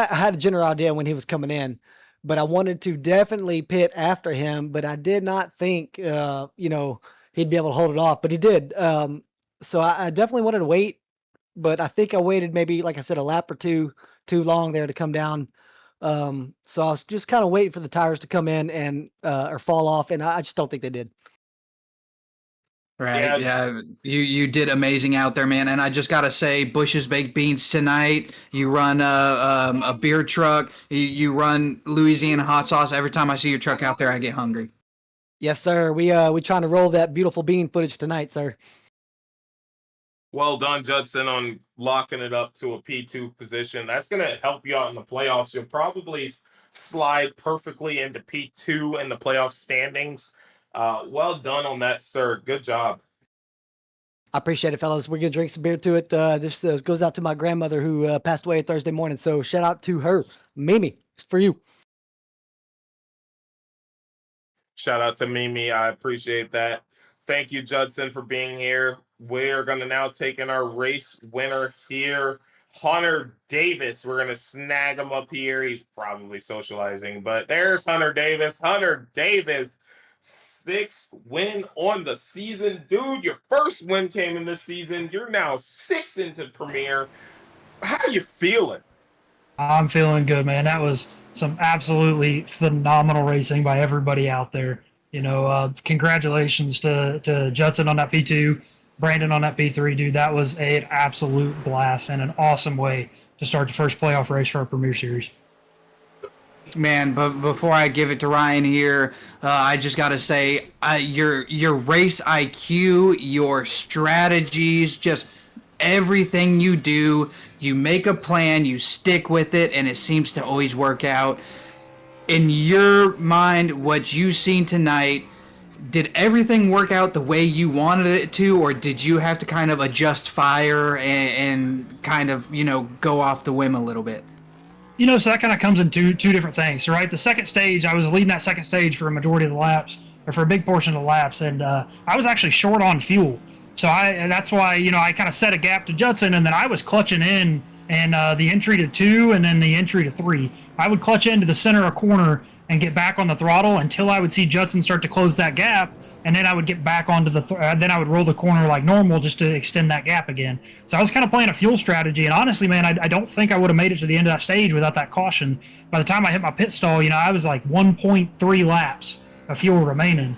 B: had a general idea when he was coming in, but I wanted to definitely pit after him, but I did not think he'd be able to hold it off, but he did. So I definitely wanted to wait, but I think I waited maybe, like I said, a lap or 2 too long there to come down. So I was just kind of waiting for the tires to come in and or fall off, and I just don't think they did.
F: Right. Yeah. You did amazing out there, man. And I just got to say, Bush's Baked Beans tonight. You run a beer truck. You run Louisiana hot sauce. Every time I see your truck out there, I get hungry.
B: Yes, sir. We trying to roll that beautiful bean footage tonight, sir.
H: Well done, Judson, on locking it up to a P2 position. That's going to help you out in the playoffs. You'll probably slide perfectly into P2 in the playoff standings. Well done on that, sir. Good job.
B: I appreciate it, fellas. We're going to drink some beer to it. This goes out to my grandmother who passed away Thursday morning. So shout out to her. Mimi, it's for you.
H: Shout out to Mimi. I appreciate that. Thank you, Judson, for being here. We're going to now take in our race winner here, Hunter Davis. We're going to snag him up here. He's probably socializing, but there's Hunter Davis. Hunter Davis, 6th win on the season. Dude, your first win came in this season. You're now 6 into Premier. How are you feeling?
V: I'm feeling good, man. That was some absolutely phenomenal racing by everybody out there.
C: Congratulations to Judson on that P2, Brandon on that P3, dude. That was an absolute blast and an awesome way to start the first playoff race for our Premier Series.
F: Man, but before I give it to Ryan here, I just got to say, your race IQ, your strategies, just everything you do, you make a plan, you stick with it, and it seems to always work out. In your mind, what you've seen tonight, did everything work out the way you wanted it to, or did you have to kind of adjust fire and kind of, go off the whim a little bit?
C: So that kind of comes in two different things, right? The second stage, I was leading that second stage for a majority of the laps, or for a big portion of the laps, and I was actually short on fuel. So that's why, I kind of set a gap to Judson, and then I was clutching in, and the entry to 2 and then the entry to 3. I would clutch into the center of corner and get back on the throttle until I would see Judson start to close that gap, and then I would get back onto then I would roll the corner like normal just to extend that gap again. So I was kind of playing a fuel strategy, and honestly, man, I don't think I would have made it to the end of that stage without that caution. By the time I hit my pit stall, I was like 1.3 laps of fuel remaining.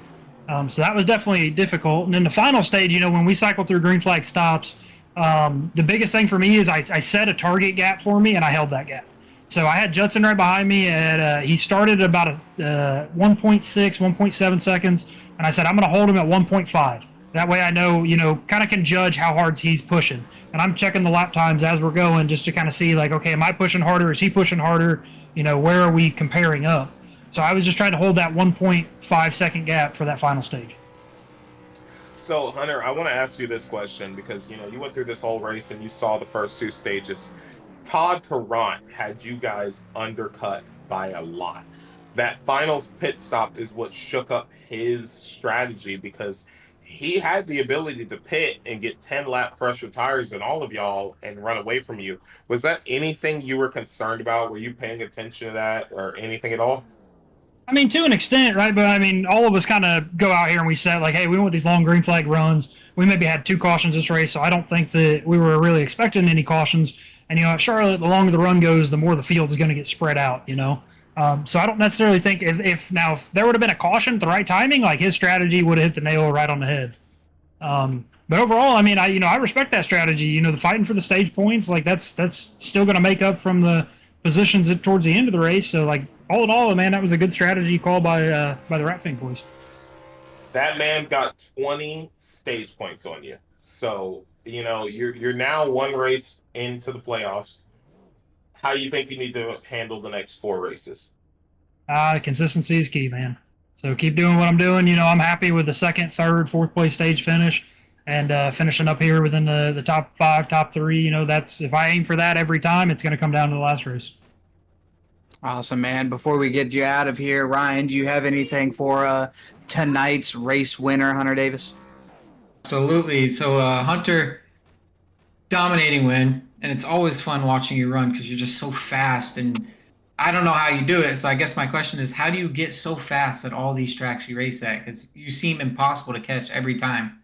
C: So that was definitely difficult. And then the final stage, when we cycled through green flag stops, the biggest thing for me is I set a target gap for me, and I held that gap. So I had Judson right behind me, and he started about 1.6, 1.7 seconds, and I said, I'm going to hold him at 1.5. That way I know, kind of can judge how hard he's pushing. And I'm checking the lap times as we're going just to kind of see, like, okay, am I pushing harder? Is he pushing harder? Where are we comparing up? So I was just trying to hold that 1.5 second gap for that final stage.
H: So, Hunter, I want to ask you this question because, you went through this whole race and you saw the first 2 stages. Todd Perrant had you guys undercut by a lot. That final pit stop is what shook up his strategy because he had the ability to pit and get 10-lap fresher tires than all of y'all and run away from you. Was that anything you were concerned about? Were you paying attention to that or anything at all?
C: I mean, to an extent, right? But I mean, all of us kind of go out here and we said, like, hey, we want these long green flag runs. We maybe had 2 cautions this race, so I don't think that we were really expecting any cautions. And, at Charlotte, the longer the run goes, the more the field is going to get spread out, So I don't necessarily think if there would have been a caution at the right timing, like his strategy would have hit the nail right on the head. But overall, I mean, I respect that strategy. The fighting for the stage points, like that's still going to make up from the positions towards the end of the race. So, like, all in all, man, that was a good strategy call by the Ratfink boys.
H: That man got 20 stage points on you. So, you're now 1 race into the playoffs. How do you think you need to handle the next 4 races?
C: Consistency is key, man. So keep doing what I'm doing. I'm happy with the 2nd, 3rd, 4th place stage finish, and finishing up here within the top 5, top 3. That's if I aim for that every time, it's going to come down to the last race.
F: Awesome, man. Before we get you out of here, Ryan, do you have anything for tonight's race winner, Hunter Davis?
G: Absolutely. So, Hunter, dominating win, and it's always fun watching you run because you're just so fast, and I don't know how you do it. So I guess my question is, how do you get so fast at all these tracks you race at? Because you seem impossible to catch every time.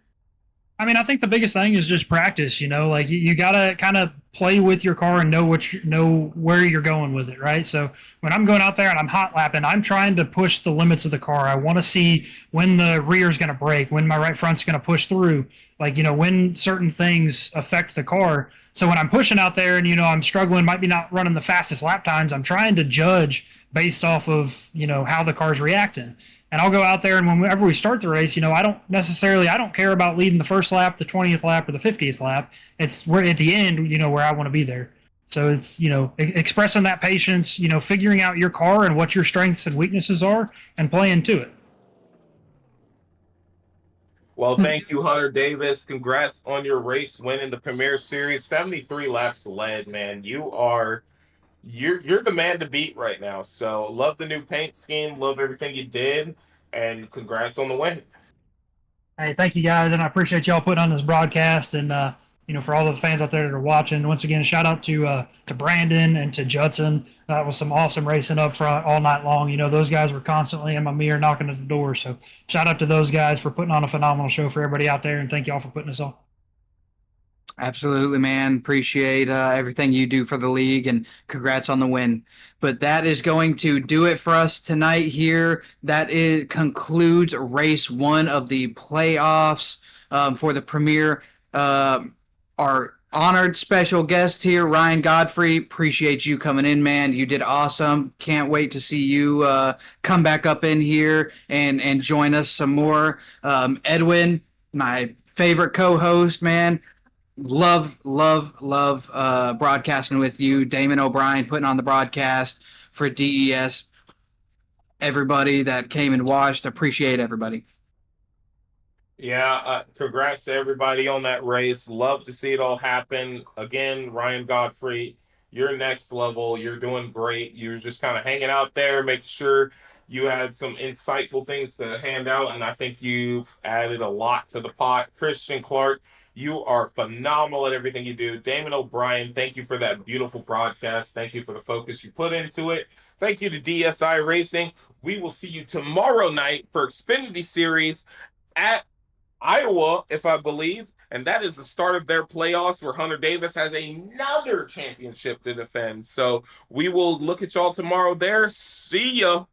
C: I mean, I think the biggest thing is just practice, like you got to kind of play with your car and know where you're going with it, right? So when I'm going out there and I'm hot lapping, I'm trying to push the limits of the car. I want to see when the rear is going to brake, when my right front's going to push through, like, when certain things affect the car. So when I'm pushing out there and, I'm struggling, might be not running the fastest lap times, I'm trying to judge based off of, how the car's reacting. And I'll go out there, and whenever we start the race, I don't care about leading the first lap, the 20th lap, or the 50th lap. We're at the end, where I want to be there. So it's, expressing that patience, figuring out your car and what your strengths and weaknesses are and playing to it.
H: Well, thank you, Hunter Davis. Congrats on your race winning the Premier Series. 73 laps led, man. You're the man to beat right now. So love the new paint scheme, love everything you did, and congrats on the win.
C: Hey, thank you guys, and I appreciate y'all putting on this broadcast, and for all the fans out there that are watching. Once again, shout out to Brandon and to Judson. That was some awesome racing up front all night long. Those guys were constantly in my mirror knocking at the door. So shout out to those guys for putting on a phenomenal show for everybody out there, and thank y'all for putting us on.
F: Absolutely, man. Appreciate everything you do for the league, and congrats on the win. But that is going to do it for us tonight here. Concludes race 1 of the playoffs for the Premier. Our honored special guest here, Ryan Godfrey. Appreciate you coming in, man. You did awesome. Can't wait to see you come back up in here and join us some more. Edwin, my favorite co-host, man. Love broadcasting with you. Damon O'Brien putting on the broadcast for DES. Everybody that came and watched, appreciate everybody.
H: Yeah, congrats to everybody on that race. Love to see it all happen. Again, Ryan Godfrey, you're next level. You're doing great. You're just kind of hanging out there, making sure you had some insightful things to hand out, and I think you've added a lot to the pot. Christian Clark, you are phenomenal at everything you do. Damon O'Brien, thank you for that beautiful broadcast. Thank you for the focus you put into it. Thank you to DSI Racing. We will see you tomorrow night for Xfinity Series at Iowa, if I believe, and that is the start of their playoffs where Hunter Davis has another championship to defend. So we will look at y'all tomorrow there. See ya.